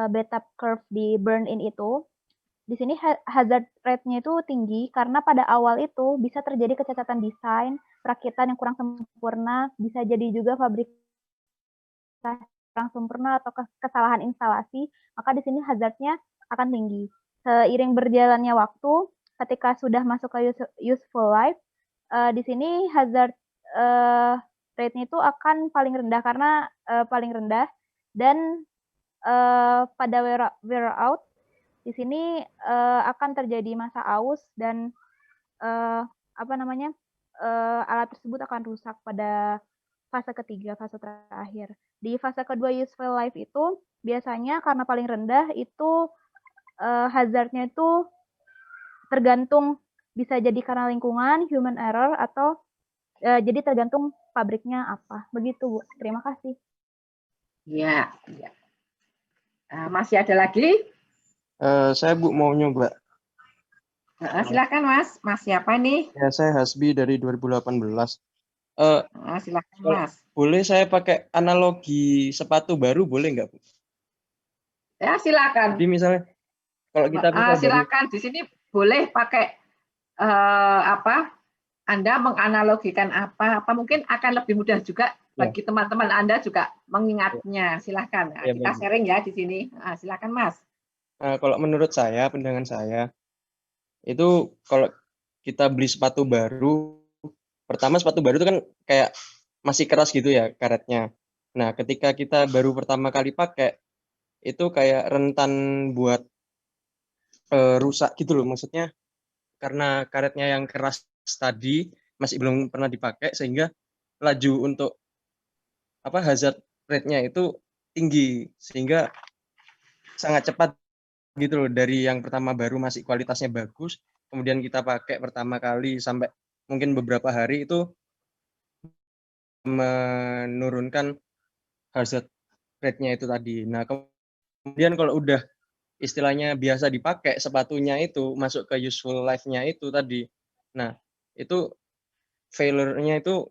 beta curve di burn-in itu, di sini hazard rate-nya itu tinggi karena pada awal itu bisa terjadi kecacatan desain, perakitan yang kurang sempurna, bisa jadi juga fabrikasi kurang sempurna atau kesalahan instalasi, maka di sini hazard-nya akan tinggi. Seiring berjalannya waktu, ketika sudah masuk ke useful life, di sini hazard rate-nya itu akan paling rendah karena paling rendah, dan pada wear out di sini akan terjadi masa aus dan alat tersebut akan rusak pada fase ketiga, fase terakhir. Di fase kedua useful life itu biasanya karena paling rendah itu hazardnya itu tergantung, bisa jadi karena lingkungan, human error, atau jadi tergantung pabriknya apa. Begitu, Bu. Terima kasih. Ya. Masih ada lagi? Saya, Bu, mau nyoba. Silakan, Mas. Mas siapa nih? Ya, saya Hasbi dari 2018. Silakan, Mas. Boleh saya pakai analogi sepatu baru, boleh nggak, Bu? Ya, silakan. Jadi misalnya kalau kita silakan di sini boleh pakai Anda menganalogikan apa mungkin akan lebih mudah juga bagi teman-teman Anda juga mengingatnya. Silakan. Ya, kita sharing ya di sini. Silakan, Mas. Kalau menurut saya, pandangan saya, itu kalau kita beli sepatu baru, pertama sepatu baru itu kan kayak masih keras gitu ya karetnya. Nah, ketika kita baru pertama kali pakai, itu kayak rentan buat rusak gitu loh. Maksudnya karena karetnya yang keras tadi masih belum pernah dipakai, sehingga laju untuk hazard rate-nya itu tinggi, sehingga sangat cepat gitu loh, dari yang pertama baru masih kualitasnya bagus, kemudian kita pakai pertama kali sampai mungkin beberapa hari itu menurunkan hazard rate-nya itu tadi. Nah, kemudian kalau udah istilahnya biasa dipakai sepatunya itu masuk ke useful life-nya itu tadi. Nah, itu failure-nya itu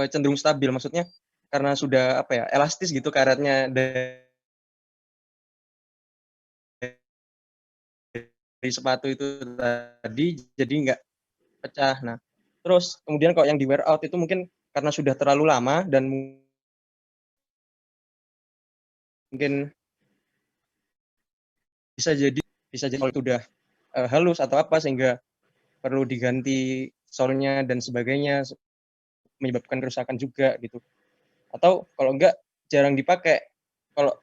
cenderung stabil, maksudnya karena sudah elastis gitu karetnya dari sepatu itu tadi, jadi nggak pecah. Nah, terus kemudian kalau yang di wear out itu mungkin karena sudah terlalu lama dan mungkin bisa jadi kalau itu udah halus atau apa sehingga perlu diganti solnya dan sebagainya, menyebabkan kerusakan juga gitu. Atau kalau enggak jarang dipakai. Kalau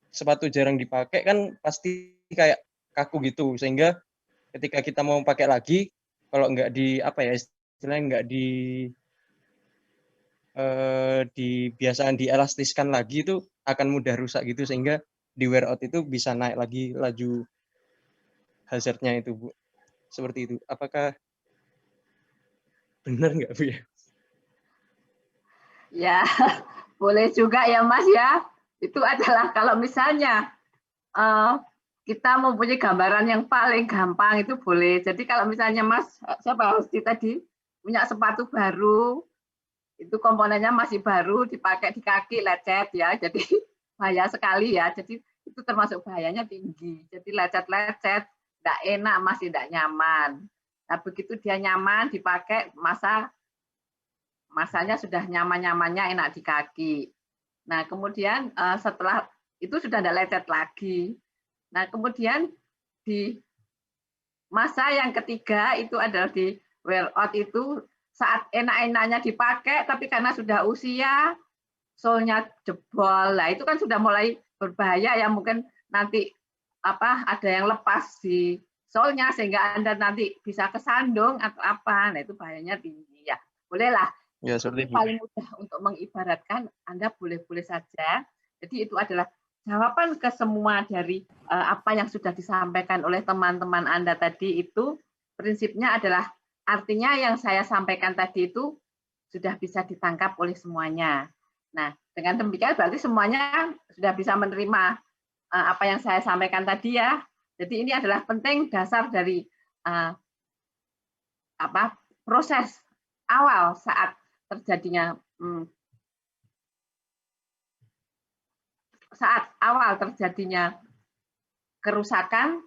sepatu jarang dipakai kan pasti kayak kaku gitu, sehingga ketika kita mau pakai lagi, kalau enggak istilahnya enggak dibiasakan dielastiskan lagi, itu akan mudah rusak gitu, sehingga di wear out itu bisa naik lagi laju hazardnya itu, Bu. Seperti itu. Apakah benar nggak, Bu, ya? Ya, boleh juga ya, Mas ya. Itu adalah kalau misalnya kita mempunyai gambaran yang paling gampang itu boleh. Jadi kalau misalnya Mas, siapa Husti tadi? punya sepatu baru, itu komponennya masih baru, dipakai di kaki, lecet ya, jadi bahaya sekali ya. Jadi itu termasuk bahayanya tinggi. Jadi lecet-lecet, tidak enak, masih tidak nyaman. Nah, begitu dia nyaman, dipakai, masanya sudah nyaman-nyamannya enak di kaki. Nah, kemudian setelah itu sudah tidak lecet lagi. Nah, kemudian di masa yang ketiga itu adalah di wear out itu saat enak-enaknya dipakai, tapi karena sudah usia, solnya jebol. Nah, itu kan sudah mulai berbahaya ya, mungkin nanti ada yang lepas di solnya sehingga Anda nanti bisa kesandung atau apa. Nah, itu bahayanya tinggi ya. Bolehlah. Ya, seperti itu. Paling mudah untuk mengibaratkan, Anda boleh-boleh saja. Jadi itu adalah jawaban ke semua dari apa yang sudah disampaikan oleh teman-teman Anda tadi itu prinsipnya adalah artinya yang saya sampaikan tadi itu sudah bisa ditangkap oleh semuanya. Nah, dengan demikian berarti semuanya sudah bisa menerima apa yang saya sampaikan tadi ya. Jadi ini adalah penting dasar dari proses awal saat terjadinya kerusakan,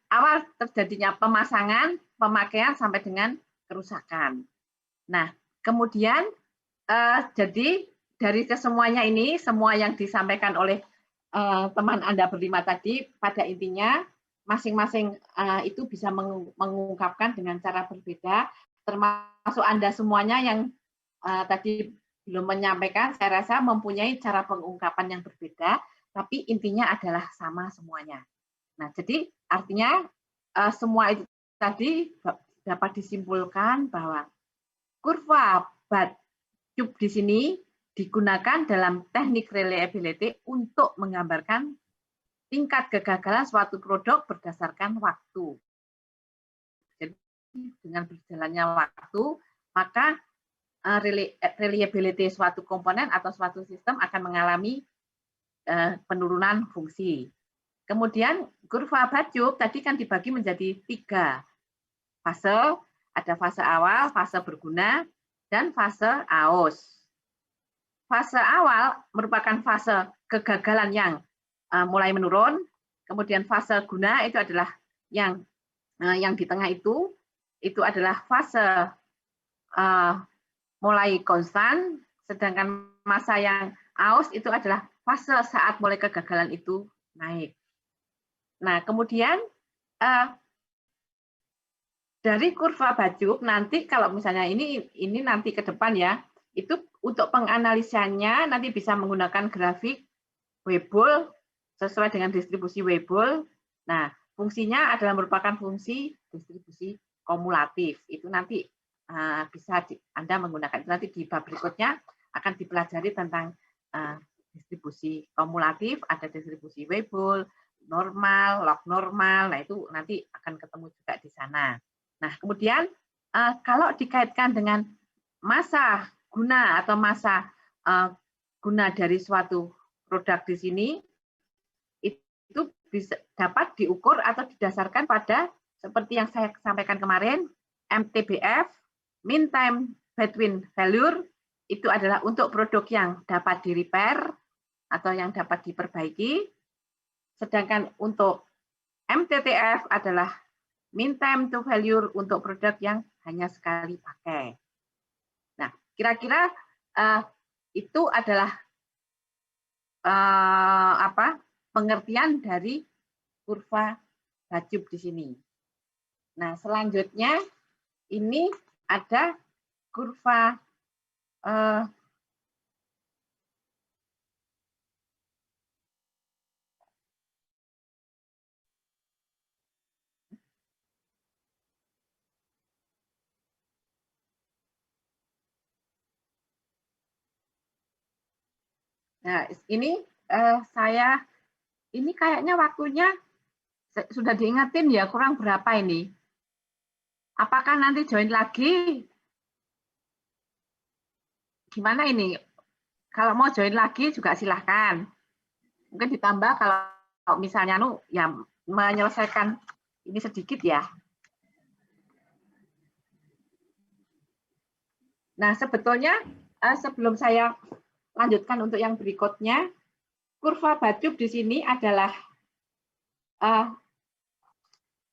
awal terjadinya pemasangan, pemakaian sampai dengan kerusakan. Nah, kemudian jadi dari kesemuanya ini, semua yang disampaikan oleh teman Anda berlima tadi, pada intinya masing-masing itu bisa mengungkapkan dengan cara berbeda, termasuk Anda semuanya yang tadi belum menyampaikan, saya rasa mempunyai cara pengungkapan yang berbeda, tapi intinya adalah sama semuanya. Nah, jadi artinya semua itu tadi dapat disimpulkan bahwa kurva Bad-Tube di sini digunakan dalam teknik reliability untuk menggambarkan tingkat kegagalan suatu produk berdasarkan waktu. Jadi dengan berjalannya waktu, maka reliability suatu komponen atau suatu sistem akan mengalami penurunan fungsi. Kemudian kurva Bad-Tube tadi kan dibagi menjadi 3 fase, ada fase awal, fase berguna, dan fase AOS. Fase awal merupakan fase kegagalan yang mulai menurun, kemudian fase guna itu adalah yang di tengah itu adalah fase mulai konstan, sedangkan masa yang AOS itu adalah fase saat mulai kegagalan itu naik. Nah, kemudian dari kurva Bad-Tube nanti kalau misalnya ini nanti ke depan ya, itu untuk penganalisanya nanti bisa menggunakan grafik Weibull sesuai dengan distribusi Weibull. Nah, fungsinya adalah merupakan fungsi distribusi kumulatif. Itu nanti bisa Anda menggunakan. Nanti di bab berikutnya akan dipelajari tentang distribusi kumulatif, ada distribusi Weibull, normal, log normal. Nah, itu nanti akan ketemu juga di sana. Nah, kemudian kalau dikaitkan dengan masa guna atau masa guna dari suatu produk di sini, itu bisa dapat diukur atau didasarkan pada seperti yang saya sampaikan kemarin, MTBF, mean time between failure, itu adalah untuk produk yang dapat di-repair atau yang dapat diperbaiki, sedangkan untuk MTTF adalah mean time to failure untuk produk yang hanya sekali pakai. Nah, kira-kira itu adalah pengertian dari kurva Bad-Tube di sini. Nah, selanjutnya ini ada kurva Nah, ini ini kayaknya waktunya sudah diingetin ya, kurang berapa ini? Apakah nanti join lagi? Gimana ini? Kalau mau join lagi juga silahkan. Mungkin ditambah kalau misalnya ya menyelesaikan ini sedikit ya. Nah, sebetulnya sebelum saya lanjutkan untuk yang berikutnya, kurva Bacub di sini adalah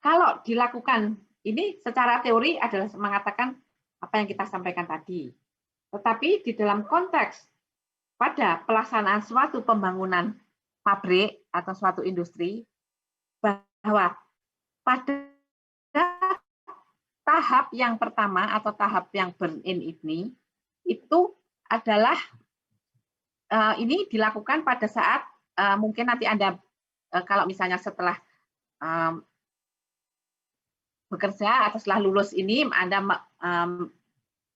kalau dilakukan ini secara teori adalah mengatakan apa yang kita sampaikan tadi. Tetapi di dalam konteks pada pelaksanaan suatu pembangunan pabrik atau suatu industri, bahwa pada tahap yang pertama atau tahap yang burn-in ini, itu adalah ini dilakukan pada saat mungkin nanti Anda kalau misalnya setelah bekerja atau setelah lulus ini Anda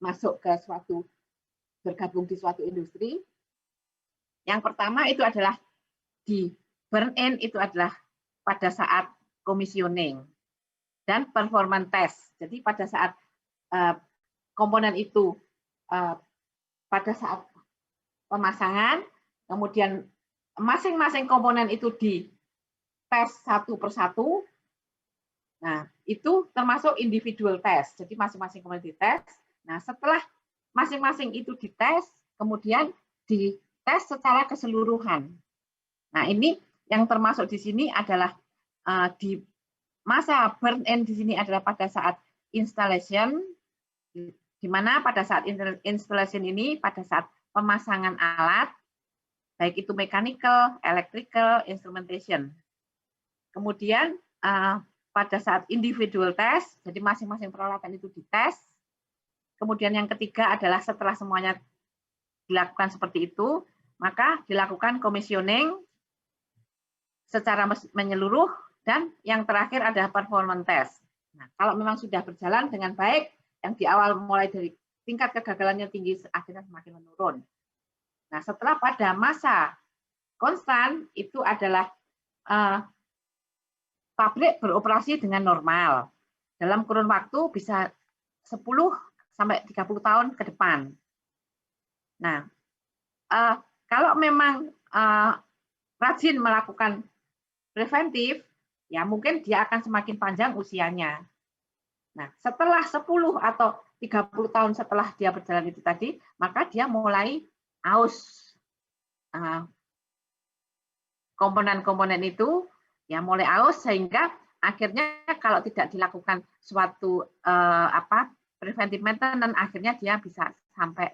masuk ke bergabung di suatu industri. Yang pertama itu adalah di burn-in itu adalah pada saat commissioning dan performance test. Jadi pada saat komponen itu pada saat pemasangan, kemudian masing-masing komponen itu dites satu persatu. Nah, itu termasuk individual test. Jadi masing-masing komponen dites. Nah, setelah masing-masing itu dites, kemudian dites secara keseluruhan. Nah, ini yang termasuk di sini adalah di masa burn-in di sini adalah pada saat installation, di mana pada saat installation ini pada saat pemasangan alat, baik itu mechanical, electrical, instrumentation. Kemudian pada saat individual test, jadi masing-masing peralatan itu dites. Kemudian yang ketiga adalah setelah semuanya dilakukan seperti itu, maka dilakukan commissioning secara menyeluruh. Dan yang terakhir adalah performance test. Nah, kalau memang sudah berjalan dengan baik, yang di awal mulai dari tingkat kegagalannya tinggi, akhirnya semakin menurun. Nah, setelah pada masa konstan, itu adalah pabrik beroperasi dengan normal. Dalam kurun waktu bisa 10 sampai 30 tahun ke depan. Nah, kalau memang rajin melakukan preventif, ya mungkin dia akan semakin panjang usianya. Nah, setelah 10 atau 30 tahun setelah dia berjalan itu tadi, maka dia mulai aus. Komponen-komponen itu ya mulai aus sehingga akhirnya kalau tidak dilakukan suatu preventive maintenance, akhirnya dia bisa sampai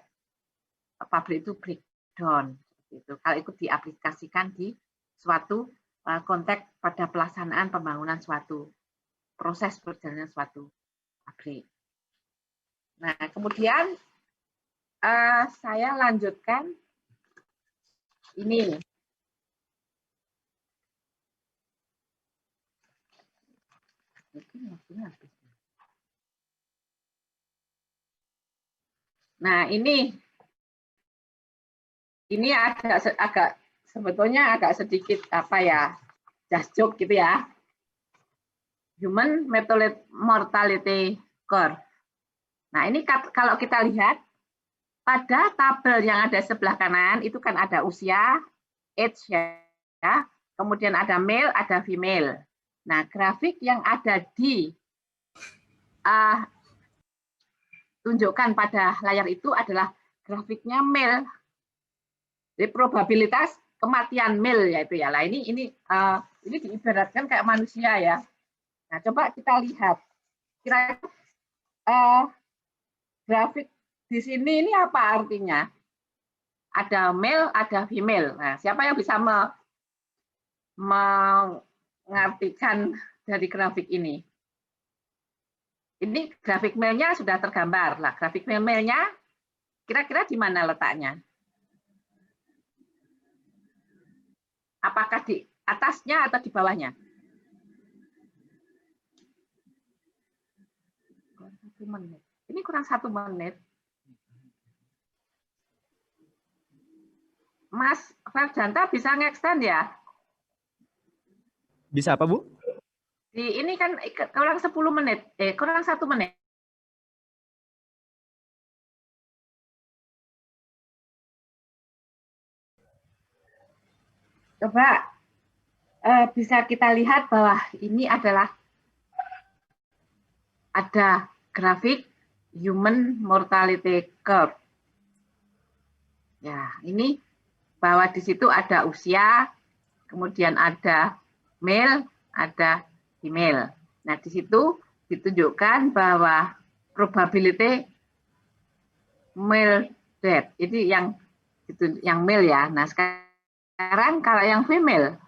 pabrik itu breakdown. Gitu. Kalau itu diaplikasikan di suatu konteks pada pelaksanaan pembangunan suatu proses perjalanan suatu pabrik. Nah, kemudian saya lanjutkan ini. Nah, ini agak sebetulnya agak sedikit just joke gitu ya. Human mortality curve. Nah, ini kalau kita lihat pada tabel yang ada sebelah kanan itu kan ada usia, age ya. Kemudian ada male, ada female. Nah, grafik yang ada di tunjukkan pada layar itu adalah grafiknya male. Jadi probabilitas kematian male yaitu ya. Lah ini diibaratkan kayak manusia ya. Nah, coba kita lihat. Kira-kira grafik di sini ini apa artinya? Ada male, ada female. Nah, siapa yang bisa mengartikan dari grafik ini? Ini grafik male-nya sudah tergambar. Lah, grafik male-nya kira-kira di mana letaknya? Apakah di atasnya atau di bawahnya? Ini kurang 1 menit. Mas Farjanta bisa nge-extend ya? Bisa apa, Bu? Ini kan kurang 10 menit. Kurang 1 menit. Coba bisa kita lihat bahwa ini adalah ada grafik human mortality curve. Ya, ini bahwa di situ ada usia, kemudian ada male, ada female. Nah, di situ ditunjukkan bahwa probability male death itu yang male ya. Nah, sekarang kalau yang female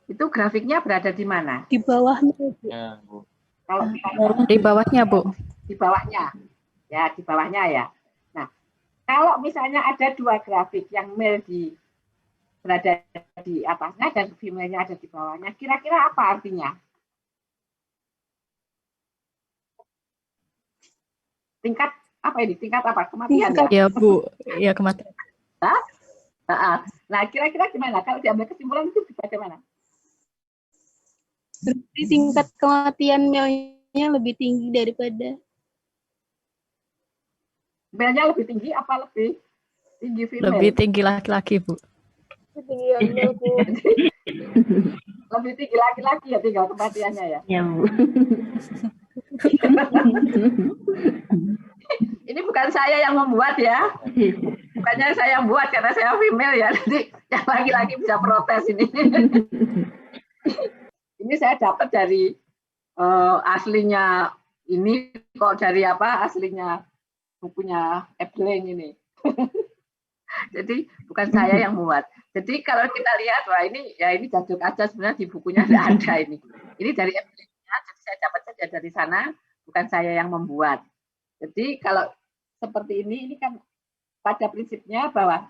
itu grafiknya berada di mana? Di bawahnya. Ya, Bu. Kalau Di bawahnya, Bu. di bawahnya. Ya, di bawahnya ya. Nah, kalau misalnya ada dua grafik yang male berada di atasnya dan female-nya ada di bawahnya, kira-kira apa artinya? Tingkat apa ini? Tingkat apa? Kematian ya? Ya, Bu. Ya, kematian. Nah, kira-kira gimana? Kalau diambil kesimpulan itu bagaimana? Berarti tingkat kematian male-nya lebih tinggi daripada Male-nya lebih tinggi apa lebih tinggi female? Lebih tinggi laki-laki, Bu. tinggi yang male, Bu. Lebih tinggi laki-laki ya tinggal kematiannya ya. Ya, Bu. Ini bukan saya yang membuat ya. Bukannya saya yang buat karena saya female ya. Nanti yang laki-laki bisa protes ini. Ini saya dapat dari aslinya ini kok dari apa? Aslinya bukunya Ebling ini. Jadi bukan saya yang membuat. Jadi kalau kita lihat, wah ini ya ini jaduk aja sebenarnya di bukunya tidak ada ini. Ini dari Eblingnya, jadi saya dapat saja dari sana, bukan saya yang membuat. Jadi kalau seperti ini kan pada prinsipnya bahwa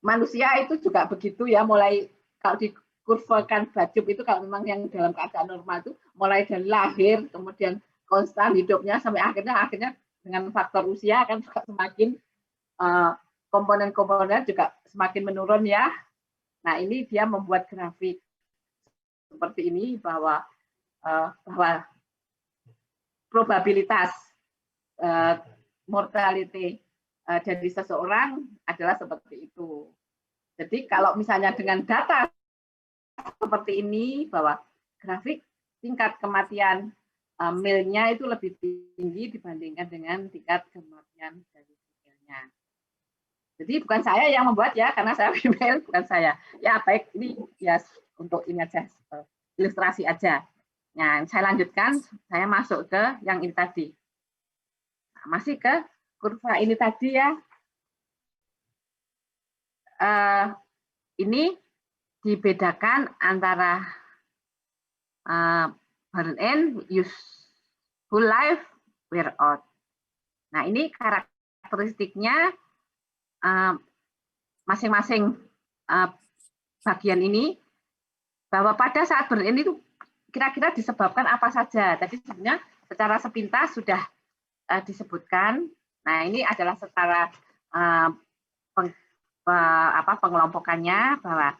manusia itu juga begitu ya, mulai kalau dikurvakan Bajub itu kalau memang yang dalam keadaan normal itu mulai dari lahir kemudian konstan hidupnya sampai akhirnya dengan faktor usia kan juga semakin komponen-komponen juga semakin menurun ya. Nah ini dia membuat grafik seperti ini bahwa probabilitas mortality dari seseorang adalah seperti itu. Jadi kalau misalnya dengan data seperti ini bahwa grafik tingkat kematian male-nya itu lebih tinggi dibandingkan dengan tingkat kematian dari female-nya. Jadi bukan saya yang membuat ya, karena saya female, bukan saya. Ya baik, ini ya untuk ini aja, ilustrasi aja. Nah, saya lanjutkan, saya masuk ke yang ini tadi. Nah, masih ke kurva ini tadi ya. Ini dibedakan antara burn in, useful life, wear out. Nah, ini karakteristiknya masing-masing bagian ini, bahwa pada saat burn in itu kira-kira disebabkan apa saja. Tadi sebenarnya secara sepintas sudah disebutkan. Nah, ini adalah secara pengelompokannya bahwa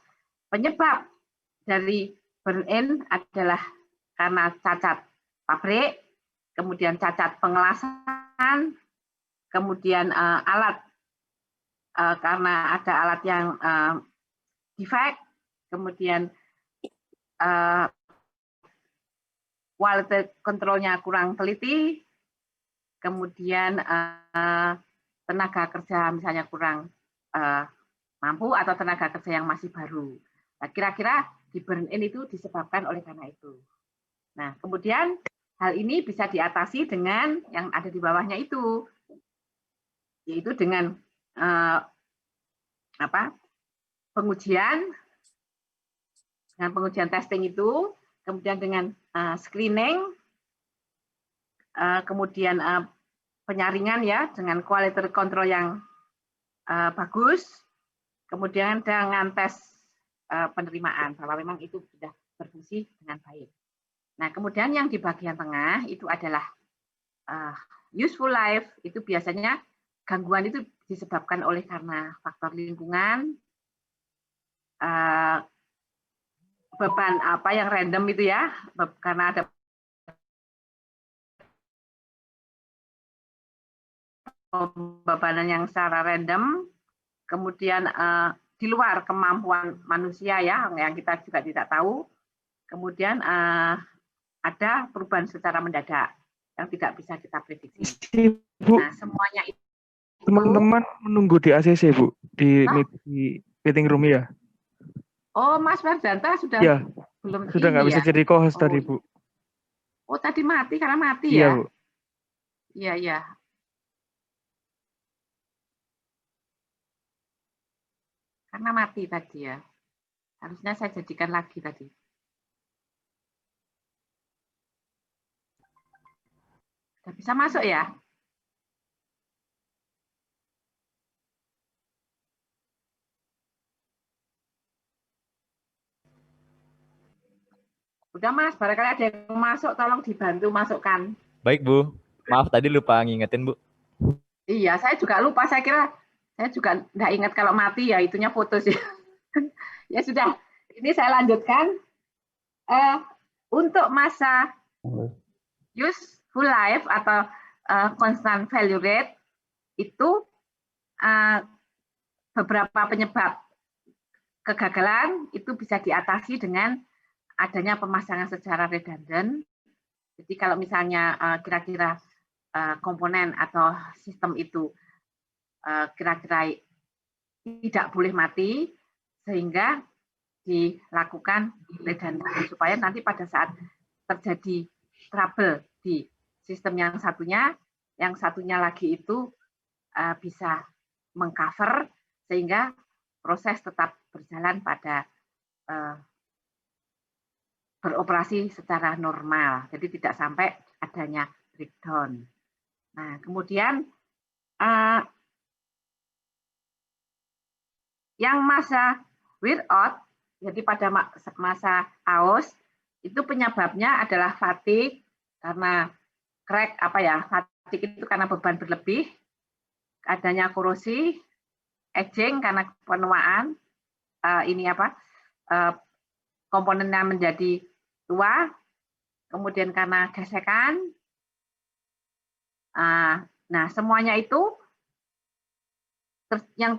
penyebab dari burn in adalah karena cacat pabrik, kemudian cacat pengelasan, kemudian alat karena ada alat yang defect, kemudian quality control-nya kurang teliti, kemudian tenaga kerja misalnya kurang mampu atau tenaga kerja yang masih baru. Nah, kira-kira di burn in itu disebabkan oleh karena itu. Nah, kemudian hal ini bisa diatasi dengan yang ada di bawahnya itu, yaitu dengan pengujian testing itu, kemudian dengan screening, kemudian penyaringan ya dengan quality control yang bagus, kemudian dengan tes penerimaan bahwa memang itu sudah berfungsi dengan baik. Nah, kemudian yang di bagian tengah itu adalah useful life, itu biasanya gangguan itu disebabkan oleh karena faktor lingkungan, beban yang random itu ya, karena ada pembebanan yang secara random, kemudian di luar kemampuan manusia ya, yang kita juga tidak tahu, kemudian ada perubahan secara mendadak. yang tidak bisa kita prediksi. Bu, Nah, semuanya itu teman-teman menunggu di ACC, Bu, di Hah? meeting room ya. Oh, Mas Ferdanta sudah Iya, belum sudah nggak ini bisa ya? jadi co-host Oh, tadi, Bu. oh tadi mati karena mati Iya, ya? Bu. Iya, iya. Karena mati tadi ya. Harusnya saya jadikan lagi tadi. Udah bisa masuk ya? Udah Mas, barangkali ada yang masuk, tolong dibantu masukkan. Baik, Bu. Maaf tadi lupa ngingetin, Bu. Iya, saya juga lupa. Saya kira saya juga nggak ingat kalau mati ya itunya putus ya. Ya sudah, ini saya lanjutkan. Untuk masa useful life atau constant value rate itu beberapa penyebab kegagalan itu bisa diatasi dengan adanya pemasangan secara redundant. Jadi kalau misalnya kira-kira komponen atau sistem itu kira-kira tidak boleh mati, sehingga dilakukan redundant supaya nanti pada saat terjadi trouble di sistem yang satunya lagi itu bisa mengcover sehingga proses tetap berjalan pada beroperasi secara normal, jadi tidak sampai adanya breakdown. Nah, kemudian yang masa wear out, jadi pada masa aus itu penyebabnya adalah fatigue karena crack fatigue itu karena beban berlebih, adanya korosi, aging karena penuaan, komponennya menjadi tua, kemudian karena gesekan. Nah, semuanya itu yang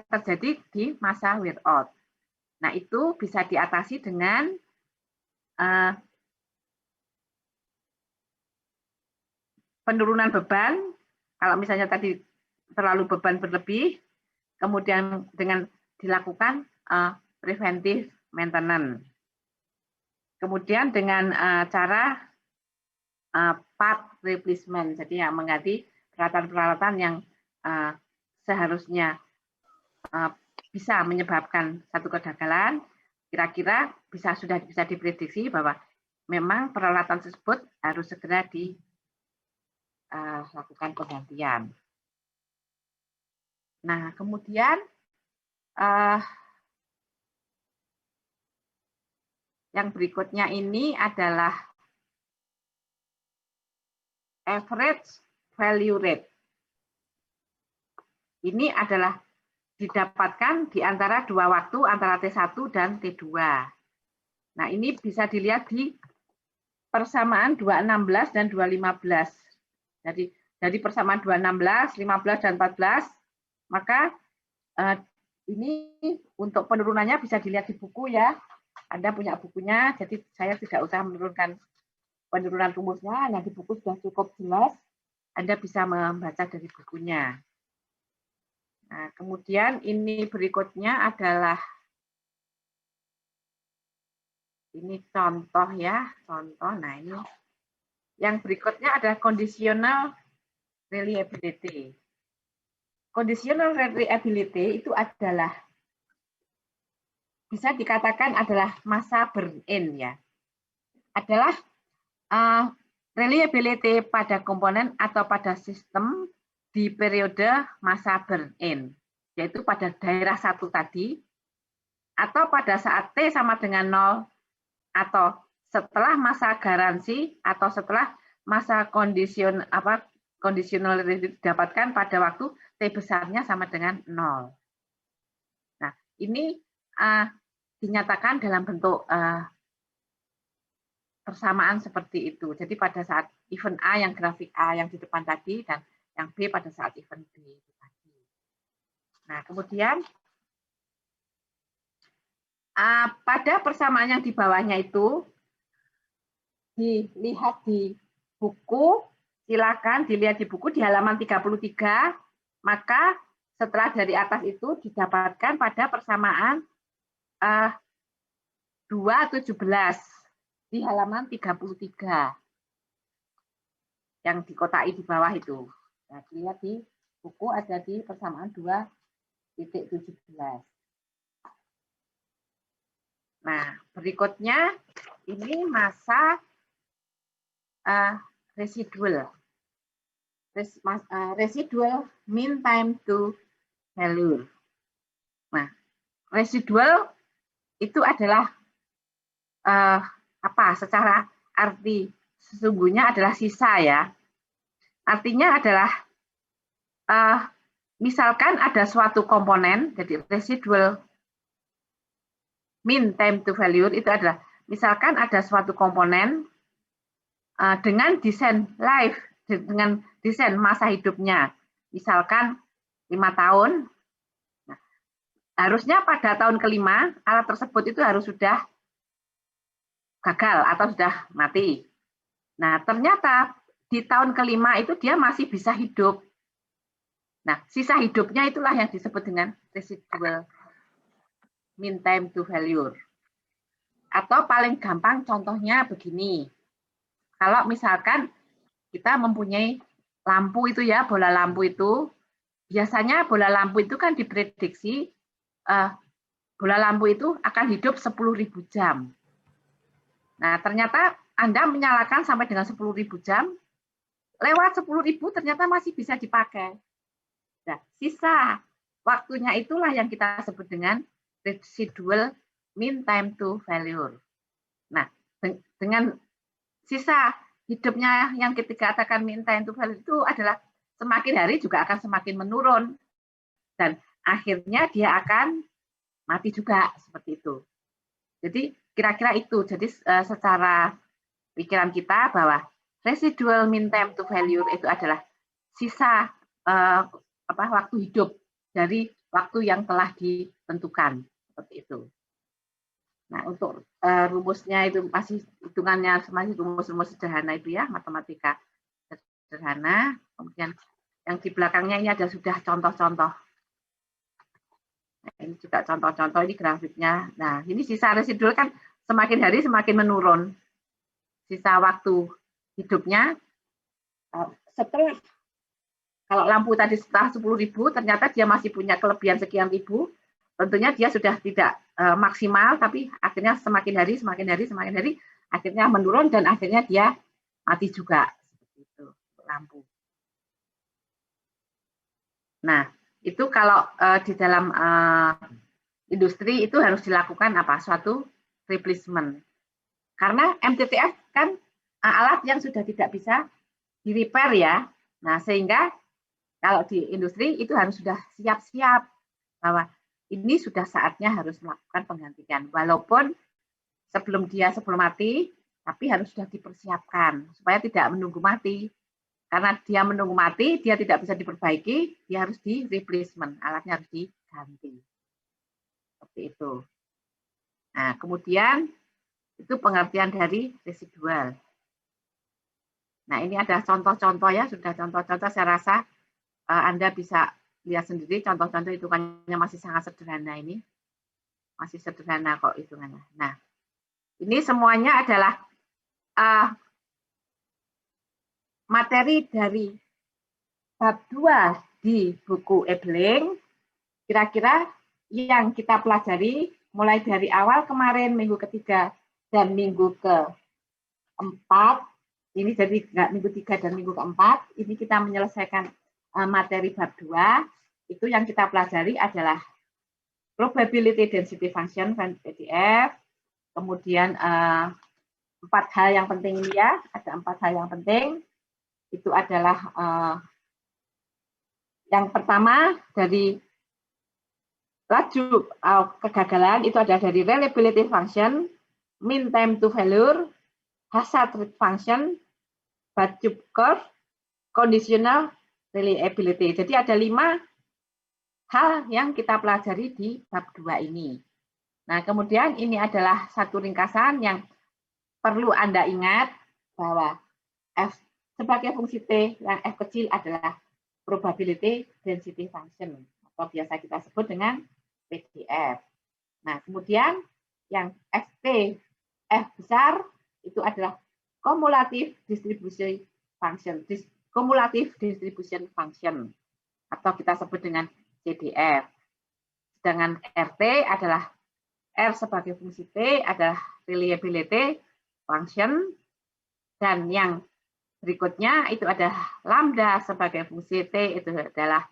terjadi di masa wear out. Nah, itu bisa diatasi dengan penurunan beban. Kalau misalnya tadi terlalu beban berlebih, kemudian dengan dilakukan preventive maintenance. Kemudian dengan cara part replacement, jadi mengganti peralatan-peralatan yang seharusnya bisa menyebabkan satu kegagalan, kira-kira sudah bisa diprediksi bahwa memang peralatan tersebut harus segera dilakukan penggantian. Nah, kemudian yang berikutnya ini adalah average value rate. Ini adalah didapatkan di antara dua waktu, antara T1 dan T2. Nah, ini bisa dilihat di persamaan 216 dan 215. Jadi dari persamaan 216, 15, dan 14, maka ini untuk penurunannya bisa dilihat di buku ya. Anda punya bukunya, jadi saya tidak usah menurunkan penurunan rumusnya. Nah, di buku sudah cukup jelas. Anda bisa membaca dari bukunya. Nah, kemudian ini berikutnya adalah ini contoh ya, contoh. Nah, ini yang berikutnya adalah conditional reliability. Conditional reliability itu adalah bisa dikatakan adalah masa burn-in ya. Adalah reliability pada komponen atau pada sistem di periode masa burn-in, yaitu pada daerah 1 tadi, atau pada saat T sama dengan 0, atau setelah masa garansi, atau setelah masa conditional didapatkan pada waktu T besarnya sama dengan 0. Nah, ini dinyatakan dalam bentuk persamaan seperti itu. Jadi pada saat event A yang grafik A yang di depan tadi, dan yang B pada saat event B tadi. Nah, kemudian pada persamaan yang di bawahnya itu dilihat di buku, silakan dilihat di buku di halaman 33, maka setelah dari atas itu didapatkan pada persamaan 2:17 di halaman 33 yang dikotai di bawah itu. Nah, dilihat di buku ada di persamaan 2:17. Nah, berikutnya ini masa residual. Residual mean time to failure. Nah, residual itu adalah apa? Secara arti sesungguhnya adalah sisa ya. Artinya adalah misalkan ada suatu komponen, jadi residual mean time to failure itu adalah misalkan ada suatu komponen dengan desain life, dengan desain masa hidupnya, misalkan 5 tahun, nah, harusnya pada tahun kelima alat tersebut itu harus sudah gagal atau sudah mati. Nah, ternyata di tahun kelima itu dia masih bisa hidup. Nah, sisa hidupnya itulah yang disebut dengan residual mean time to failure. Atau paling gampang contohnya begini. Kalau misalkan kita mempunyai lampu itu ya, bola lampu itu, biasanya bola lampu itu kan diprediksi bola lampu itu akan hidup 10.000 jam. Nah, ternyata Anda menyalakan sampai dengan 10.000 jam, lewat 10.000 ternyata masih bisa dipakai. Nah, sisa waktunya itulah yang kita sebut dengan residual mean time to failure. Nah, dengan sisa hidupnya yang kita katakan mean time to failure itu adalah semakin hari juga akan semakin menurun. Dan akhirnya dia akan mati juga, seperti itu. Jadi kira-kira itu. Jadi secara pikiran kita bahwa residual mean time to failure itu adalah sisa waktu hidup dari waktu yang telah ditentukan, seperti itu. Nah, untuk rumusnya itu masih hitungannya masih rumus-rumus sederhana itu ya, matematika sederhana. Kemudian yang di belakangnya ini ada sudah contoh-contoh. Nah, ini juga contoh-contoh, ini grafiknya. Nah, ini sisa residual kan semakin hari semakin menurun. Sisa waktu hidupnya setelah, kalau lampu tadi setelah 10.000, ternyata dia masih punya kelebihan sekian ribu, tentunya dia sudah tidak maksimal, tapi akhirnya semakin hari, akhirnya menurun, dan akhirnya dia mati juga. Seperti itu, lampu. Nah, itu kalau di dalam industri itu harus dilakukan apa? Suatu replacement. Karena MTTF kan alat yang sudah tidak bisa di-repair ya. Nah, sehingga kalau di industri itu harus sudah siap-siap bahwa ini sudah saatnya harus melakukan penggantian. Walaupun sebelum mati, tapi harus sudah dipersiapkan supaya tidak menunggu mati. Karena dia menunggu mati, dia tidak bisa diperbaiki, dia harus di replacement, alatnya harus diganti. Seperti itu. Nah, kemudian itu pengertian dari residual. Nah, ini ada contoh-contoh ya, sudah contoh-contoh saya rasa Anda bisa lihat sendiri, contoh-contoh hitungannya masih sangat sederhana ini. Masih sederhana kok hitungannya. Nah, ini semuanya adalah materi dari bab 2 di buku Ebling. Kira-kira yang kita pelajari mulai dari awal kemarin, minggu ketiga dan minggu keempat, ini jadi minggu 3 dan minggu keempat, ini kita menyelesaikan materi bab 2, itu yang kita pelajari adalah probability density function, PDF, kemudian 4 hal yang penting ini ya, ada 4 hal yang penting, itu adalah yang pertama dari laju kegagalan, itu ada dari reliability function, mean time to failure, hazard rate function, Bad-Tube curve, conditional reliability. Jadi ada 5 hal yang kita pelajari di bab 2 ini. Nah, kemudian ini adalah satu ringkasan yang perlu Anda ingat bahwa sebagai fungsi T yang F kecil adalah probability density function atau biasa kita sebut dengan PDF. Nah, kemudian yang FT, F besar itu adalah cumulative distribution function, cumulative distribution function atau kita sebut dengan CDF. Sedangkan RT adalah R sebagai fungsi T adalah reliability function, dan yang berikutnya itu adalah lambda sebagai fungsi T itu adalah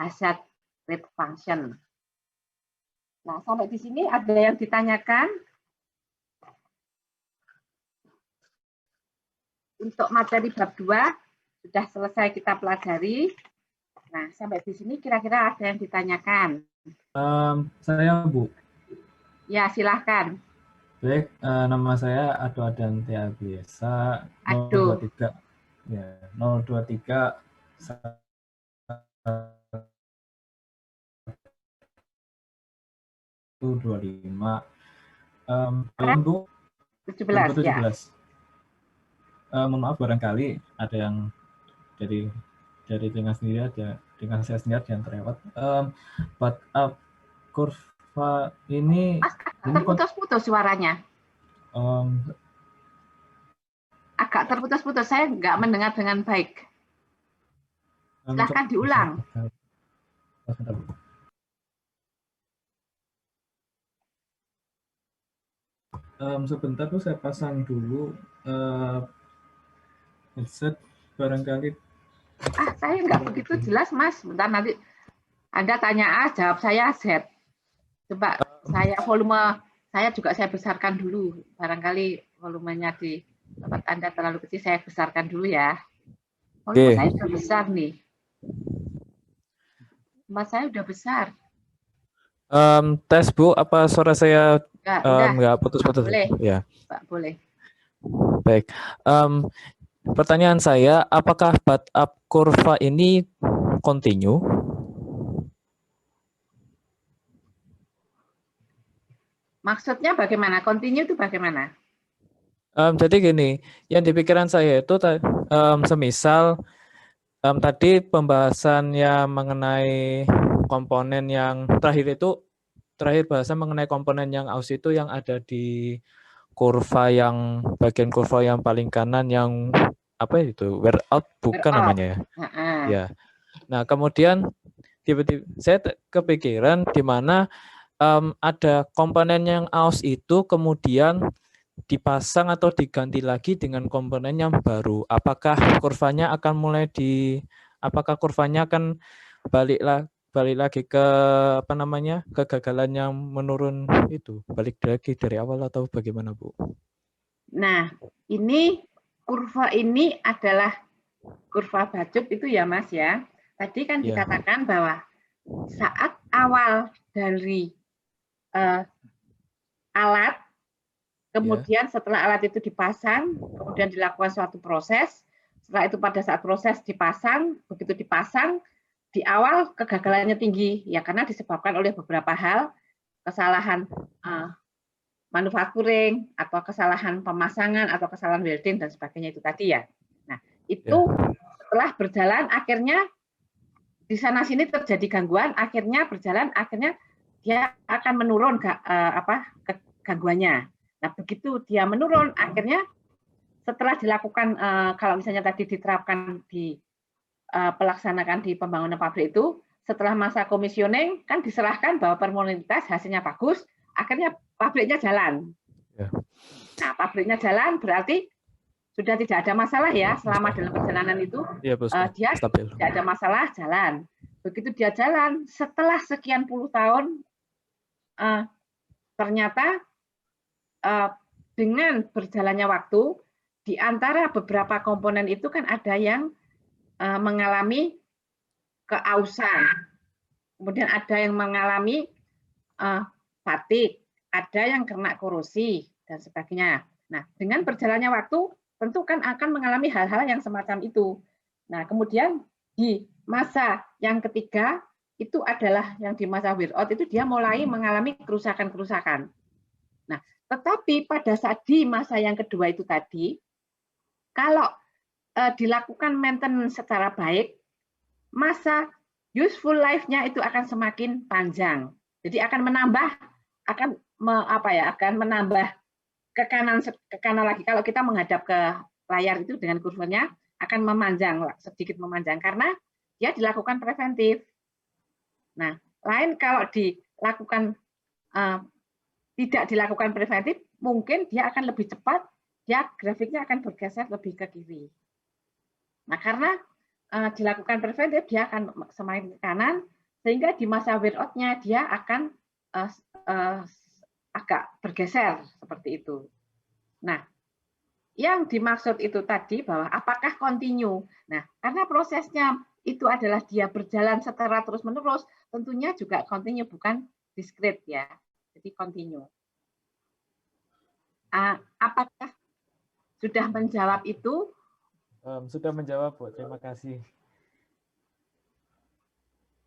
hazard rate function. Nah, sampai di sini ada yang ditanyakan? Untuk materi bab 2 sudah selesai kita pelajari. Nah, sampai di sini kira-kira ada yang ditanyakan? Saya Bu. Ya, silahkan. Baik, nama saya Ado Adantia Biasa 023 ya 023 125 Bu 17 ya. Mohon maaf barangkali ada yang dari dengan sendiri ada dengan saya sendiri ada yang terlewat. But kurva ini terputus-putus suaranya. Agak terputus-putus, saya nggak mendengar dengan baik. Silahkan diulang. Sebentar tuh saya pasang dulu headset barangkali. Saya nggak begitu jelas, Mas. Bentar nanti Anda tanya A, jawab saya Z. Coba saya volume saya juga saya besarkan dulu. Barangkali volumenya di tempat Anda terlalu kecil, saya besarkan dulu ya. Volume saya sudah besar nih. Tempat saya udah besar. Tes Bu, apa suara saya nggak putus-putus? Boleh. Ya. Pak, boleh. Baik. Pertanyaan saya, apakah bottom kurva ini continue? Maksudnya bagaimana? Continue itu bagaimana? Jadi gini, yang di pikiran saya itu semisal tadi pembahasan yang mengenai komponen yang terakhir bahasan mengenai komponen yang aus itu yang ada di kurva yang bagian kurva yang paling kanan yang apa itu wear out bukan namanya ya. Ya. Nah, kemudian tiba-tiba saya kepikiran di mana ada komponen yang aus itu kemudian dipasang atau diganti lagi dengan komponen yang baru. Apakah kurvanya akan apakah kurvanya akan balik lagi ke apa namanya kegagalan yang menurun itu, balik lagi dari awal atau bagaimana Bu? Nah, ini kurva ini adalah kurva Bajuk itu ya Mas ya. Tadi kan dikatakan bahwa saat awal dari alat, kemudian setelah alat itu dipasang, kemudian dilakukan suatu proses, setelah itu pada saat proses dipasang, begitu dipasang, di awal kegagalannya tinggi, ya karena disebabkan oleh beberapa hal, kesalahan manufacturing, atau kesalahan pemasangan, atau kesalahan welding, dan sebagainya itu tadi ya. Nah, itu setelah berjalan, akhirnya di sana-sini terjadi gangguan, akhirnya berjalan, akhirnya dia akan menurun gangguannya. Nah, begitu dia menurun, akhirnya setelah dilakukan, kalau misalnya tadi diterapkan di pelaksanakan di pembangunan pabrik itu, setelah masa komisioning, kan diserahkan bahwa performanitas hasilnya bagus, akhirnya pabriknya jalan. Nah, pabriknya jalan berarti sudah tidak ada masalah ya, selama dalam perjalanan itu, dia tidak ada masalah, jalan. Begitu dia jalan, setelah sekian puluh tahun, ternyata dengan berjalannya waktu, di antara beberapa komponen itu kan ada yang mengalami keausan, kemudian ada yang mengalami fatik, ada yang kena korosi, dan sebagainya. Nah, dengan berjalannya waktu, tentu kan akan mengalami hal-hal yang semacam itu. Nah, kemudian di masa yang ketiga, itu adalah yang di masa wear out, itu dia mulai mengalami kerusakan-kerusakan. Nah, tetapi pada saat di masa yang kedua itu tadi, kalau dilakukan maintenance secara baik, masa useful life-nya itu akan semakin panjang. Jadi akan menambah ke kanan lagi. Kalau kita menghadap ke layar itu dengan kurvanya akan sedikit memanjang karena dia dilakukan preventif. Nah, lain kalau dilakukan tidak dilakukan preventif, mungkin dia akan lebih cepat, grafiknya akan bergeser lebih ke kiri. Nah, karena dilakukan preventif, dia akan semakin ke kanan, sehingga di masa wear out-nya dia akan agak bergeser seperti itu. Nah, yang dimaksud itu tadi bahwa apakah continue. Nah, karena prosesnya itu adalah dia berjalan secara terus-menerus, tentunya juga continue, bukan discrete ya. Jadi continue. Apakah sudah menjawab itu? Sudah menjawab, Bu. Terima kasih.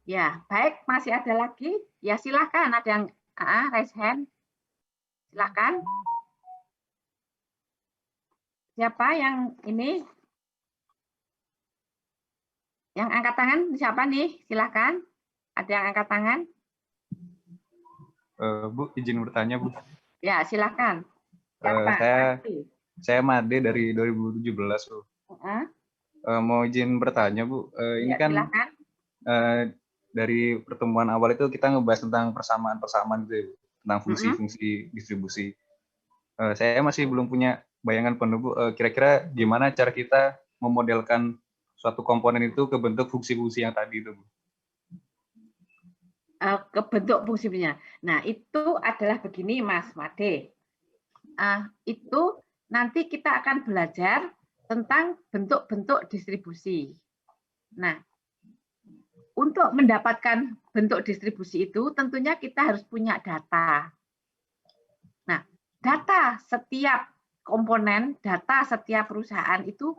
Ya, baik. Masih ada lagi? Ya, silakan. Ada yang raise hand. Silakan. Siapa yang ini? Yang angkat tangan siapa nih? Silakan. Ada yang angkat tangan? Bu, izin bertanya, Bu. Ya, silakan. Saya Made dari 2017, Bu. Mau izin bertanya, Bu. Ini ya, kan silakan. Dari pertemuan awal itu kita ngebahas tentang persamaan-persamaan gitu, ya, Bu, tentang fungsi-fungsi distribusi. Saya masih belum punya bayangan penuh, Bu. Kira-kira gimana cara kita memodelkan suatu komponen itu ke bentuk fungsi-fungsi yang tadi itu, Bu? Ke bentuk fungsinya. Nah, itu adalah begini, Mas Made. Itu nanti kita akan belajar tentang bentuk-bentuk distribusi. Nah, untuk mendapatkan bentuk distribusi itu tentunya kita harus punya data. Nah, data setiap komponen, data setiap perusahaan itu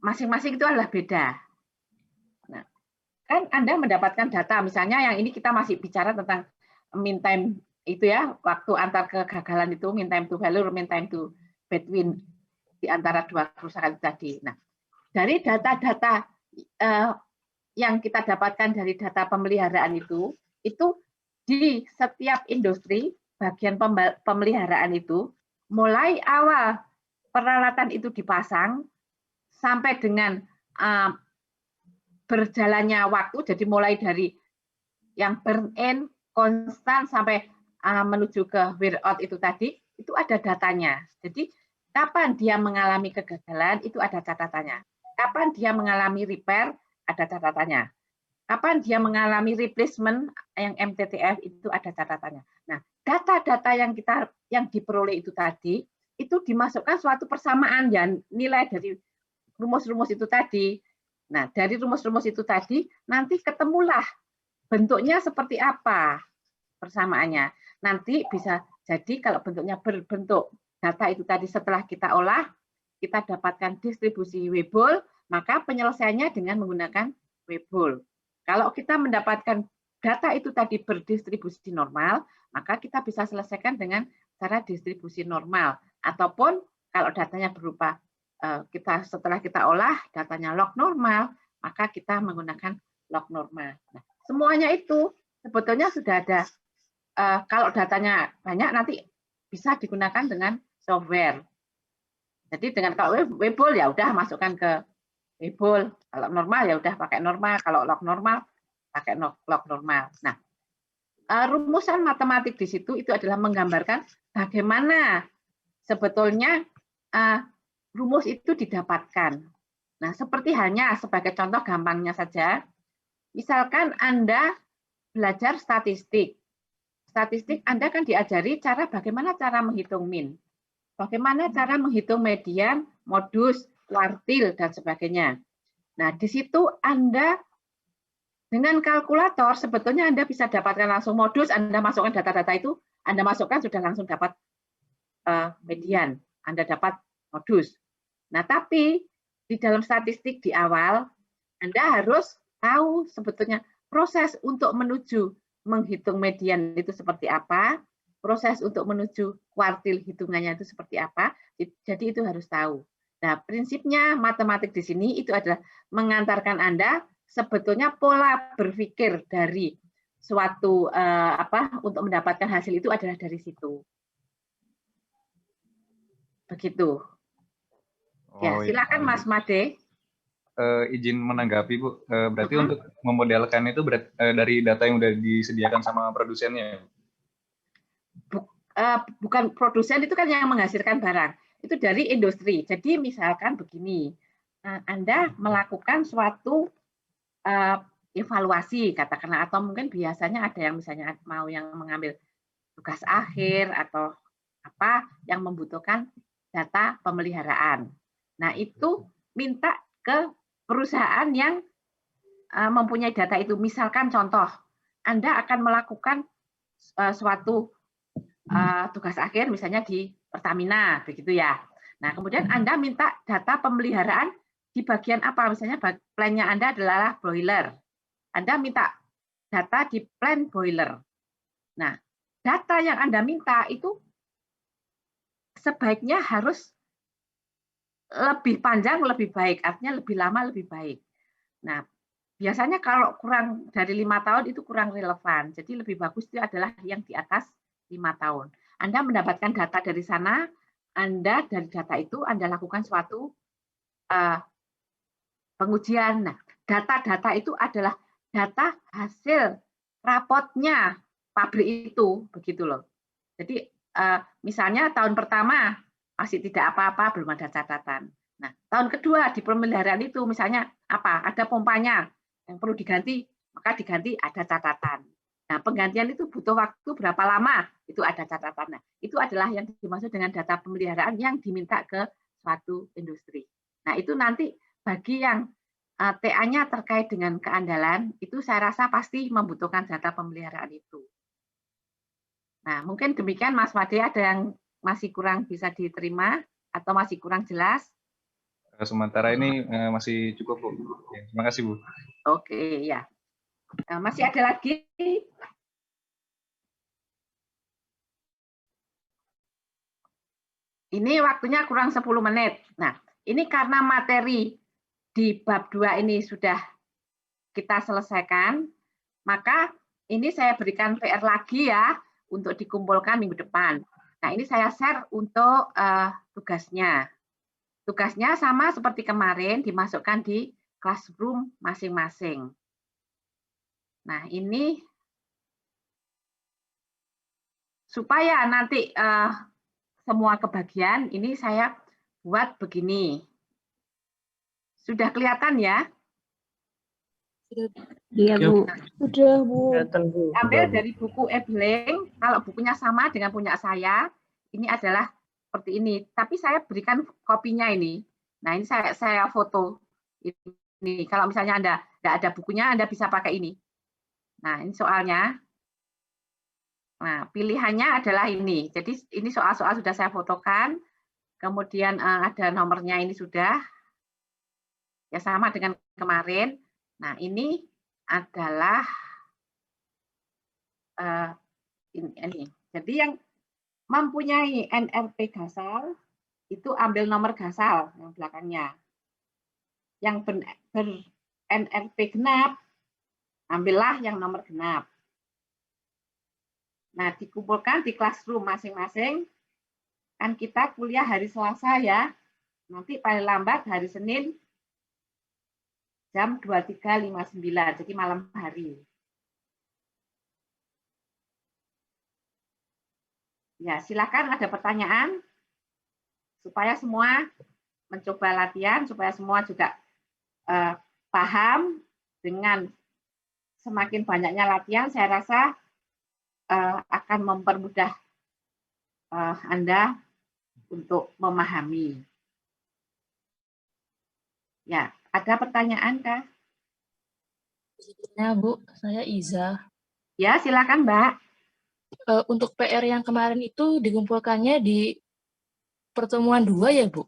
masing-masing itu adalah beda. Nah, kan Anda mendapatkan data, misalnya yang ini kita masih bicara tentang mean time itu ya, waktu antar kegagalan itu, mean time to failure, mean time to between di antara dua perusahaan tadi. Nah, dari data-data yang kita dapatkan dari data pemeliharaan itu di setiap industri, bagian pemeliharaan itu, mulai awal peralatan itu dipasang, sampai dengan berjalannya waktu, jadi mulai dari yang burn in, konstan, sampai menuju ke wear out itu tadi, itu ada datanya. Jadi, kapan dia mengalami kegagalan, itu ada catatannya. Kapan dia mengalami repair, ada catatannya. Kapan dia mengalami replacement, yang MTTF, itu ada catatannya. Nah, data-data yang diperoleh itu tadi, itu dimasukkan suatu persamaan, ya, nilai dari rumus-rumus itu tadi. Nah, dari rumus-rumus itu tadi, nanti ketemulah bentuknya seperti apa persamaannya. Nanti bisa jadi kalau bentuknya berbentuk data itu tadi setelah kita olah, kita dapatkan distribusi Weibull, maka penyelesaiannya dengan menggunakan Weibull. Kalau kita mendapatkan data itu tadi berdistribusi normal, maka kita bisa selesaikan dengan cara distribusi normal. Ataupun kalau datanya berupa setelah kita olah datanya log normal, maka kita menggunakan log normal. Nah, semuanya itu sebetulnya sudah ada. Kalau datanya banyak nanti bisa digunakan dengan software. Jadi dengan kalau Weibull ya udah masukkan ke Weibull. Kalau normal ya udah pakai normal. Kalau log normal pakai log normal. Nah, rumusan matematik di situ itu adalah menggambarkan bagaimana sebetulnya rumus itu didapatkan. Nah, seperti halnya sebagai contoh gampangnya saja, misalkan Anda belajar statistik. Statistik Anda kan diajari bagaimana cara menghitung min, bagaimana cara menghitung median, modus, kuartil, dan sebagainya. Nah, di situ Anda dengan kalkulator sebetulnya Anda bisa dapatkan langsung modus, Anda masukkan data-data itu, Anda masukkan sudah langsung dapat median, Anda dapat modus. Nah, tapi di dalam statistik di awal, Anda harus tahu sebetulnya proses untuk menuju menghitung median itu seperti apa, proses untuk menuju kuartil hitungannya itu seperti apa, jadi itu harus tahu. Nah, prinsipnya matematik di sini itu adalah mengantarkan Anda sebetulnya pola berpikir dari suatu untuk mendapatkan hasil itu adalah dari situ. Begitu. Ya, silakan Mas Made. Izin menanggapi Bu, berarti untuk memodelkan itu dari data yang udah disediakan sama produsennya? Bukan produsen, itu kan yang menghasilkan barang. Itu dari industri. Jadi misalkan begini, Anda melakukan suatu evaluasi katakanlah, atau mungkin biasanya ada yang misalnya mau yang mengambil tugas akhir atau apa yang membutuhkan data pemeliharaan. Nah, itu minta ke perusahaan yang mempunyai data itu. Misalkan contoh, Anda akan melakukan suatu tugas akhir misalnya di Pertamina, begitu ya. Nah, kemudian Anda minta data pemeliharaan di bagian apa? Misalnya plan-nya Anda adalah boiler. Anda minta data di plan boiler. Nah, data yang Anda minta itu sebaiknya harus lebih panjang, lebih baik. Artinya lebih lama, lebih baik. Nah, biasanya kalau kurang dari 5 tahun itu kurang relevan. Jadi lebih bagus itu adalah yang di atas 5 tahun. Anda mendapatkan data dari sana, Anda dari data itu Anda lakukan suatu pengujian. Nah, data-data itu adalah data hasil rapotnya pabrik itu, begitu loh. Jadi misalnya tahun pertama masih tidak apa-apa, belum ada catatan. Nah, tahun kedua di pemeliharaan itu misalnya apa? Ada pompanya yang perlu diganti, maka diganti, ada catatan. Nah, penggantian itu butuh waktu berapa lama? Itu ada catatan. Nah, itu adalah yang dimaksud dengan data pemeliharaan yang diminta ke suatu industri. Nah, itu nanti bagi yang TA-nya terkait dengan keandalan, itu saya rasa pasti membutuhkan data pemeliharaan itu. Nah, mungkin demikian Mas Made, ada yang masih kurang bisa diterima atau masih kurang jelas? Sementara ini masih cukup, Bu. Ya, terima kasih, Bu. Oke, ya. Masih ada lagi? Ini waktunya kurang 10 menit. Nah, ini karena materi di bab 2 ini sudah kita selesaikan, maka ini saya berikan PR lagi ya, untuk dikumpulkan minggu depan. Nah, ini saya share untuk tugasnya. Tugasnya sama seperti kemarin, dimasukkan di classroom masing-masing. Nah, ini supaya nanti semua kebagian, ini saya buat begini. Sudah kelihatan ya? Iya, Bu. Sudah, Bu. Ambil dari buku e-blank, kalau bukunya sama dengan punya saya, ini adalah seperti ini. Tapi saya berikan kopinya ini. Nah, ini saya foto. Ini kalau misalnya Anda tidak ada bukunya, Anda bisa pakai ini. Nah, ini soalnya. Nah, pilihannya adalah ini. Jadi ini soal-soal sudah saya fotokan. Kemudian ada nomornya ini sudah. Ya sama dengan kemarin. Nah, ini adalah ini. Jadi yang mempunyai NRP Gasal itu ambil nomor Gasal yang belakangnya. Yang ber-NRP genap, ambillah yang nomor genap. Nah, dikumpulkan di classroom masing-masing. Kan kita kuliah hari Selasa ya. Nanti paling lambat hari Senin jam 23.59, jadi malam hari. Ya, silakan ada pertanyaan supaya semua mencoba latihan, supaya semua juga paham. Dengan semakin banyaknya latihan, saya rasa akan mempermudah Anda untuk memahami. Ya, ada pertanyaan kah? Ya, Bu, saya Iza. Ya, silakan, Mbak. Untuk PR yang kemarin itu dikumpulkannya di pertemuan 2 ya, Bu?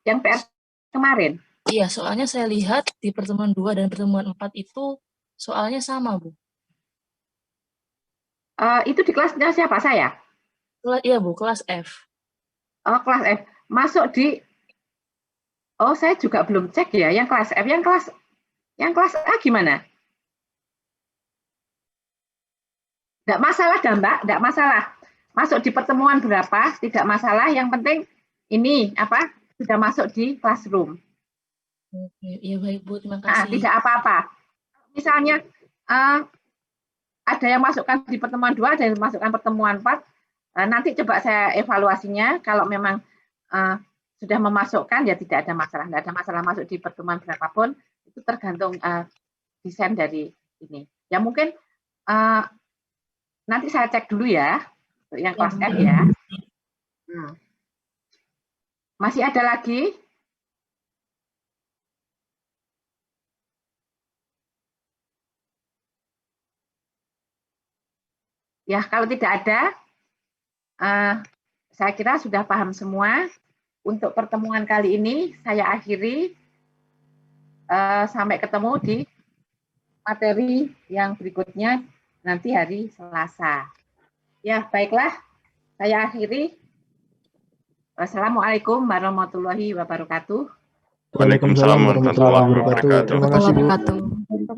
Yang PR kemarin? Iya, soalnya saya lihat di pertemuan 2 dan pertemuan 4 itu soalnya sama, Bu. Itu di kelasnya siapa? Saya? Iya, Bu, kelas F. Oh, kelas F. masuk di, oh saya juga belum cek ya, yang kelas F, yang kelas A gimana? Tidak masalah dah Mbak, tidak masalah. Masuk di pertemuan berapa, tidak masalah. Yang penting ini apa sudah masuk di classroom. Oke, iya baik Bu, terima Nah, kasih. tidak apa-apa. Misalnya ada yang masukkan di pertemuan 2, ada yang masukkan pertemuan 4. Nanti coba saya evaluasinya. Kalau memang sudah memasukkan, ya tidak ada masalah. Tidak ada masalah masuk di pertemuan berapapun. Itu tergantung desain dari ini. Ya mungkin nanti saya cek dulu ya, untuk yang kelas F ya. Masih ada lagi? Ya, kalau tidak ada, saya kira sudah paham semua. Untuk pertemuan kali ini, saya akhiri. Sampai ketemu di materi yang berikutnya nanti hari Selasa. Ya, baiklah. Saya akhiri. Wassalamualaikum warahmatullahi wabarakatuh. Waalaikumsalam warahmatullahi wabarakatuh. Terima kasih Bu.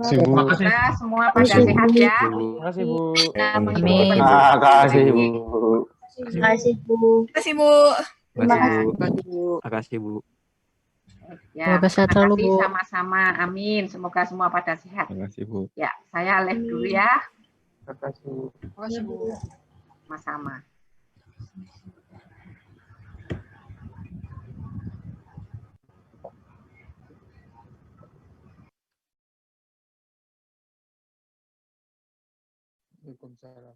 Semoga semua pada sehat ya. Terima kasih Bu. Amin. Terima kasih Bu. Terima kasih Bu. Terima kasih Bu. Terima kasih Bu. Terima kasih Bu. Ya, Semoga sehat terima selalu, kasih Bu. sama-sama. Amin. Semoga semua pada sehat. Terima kasih Bu. Ya, saya live dulu ya. Terima kasih Bu. Terima kasih Bu. Sama-sama. Waalaikumsalam.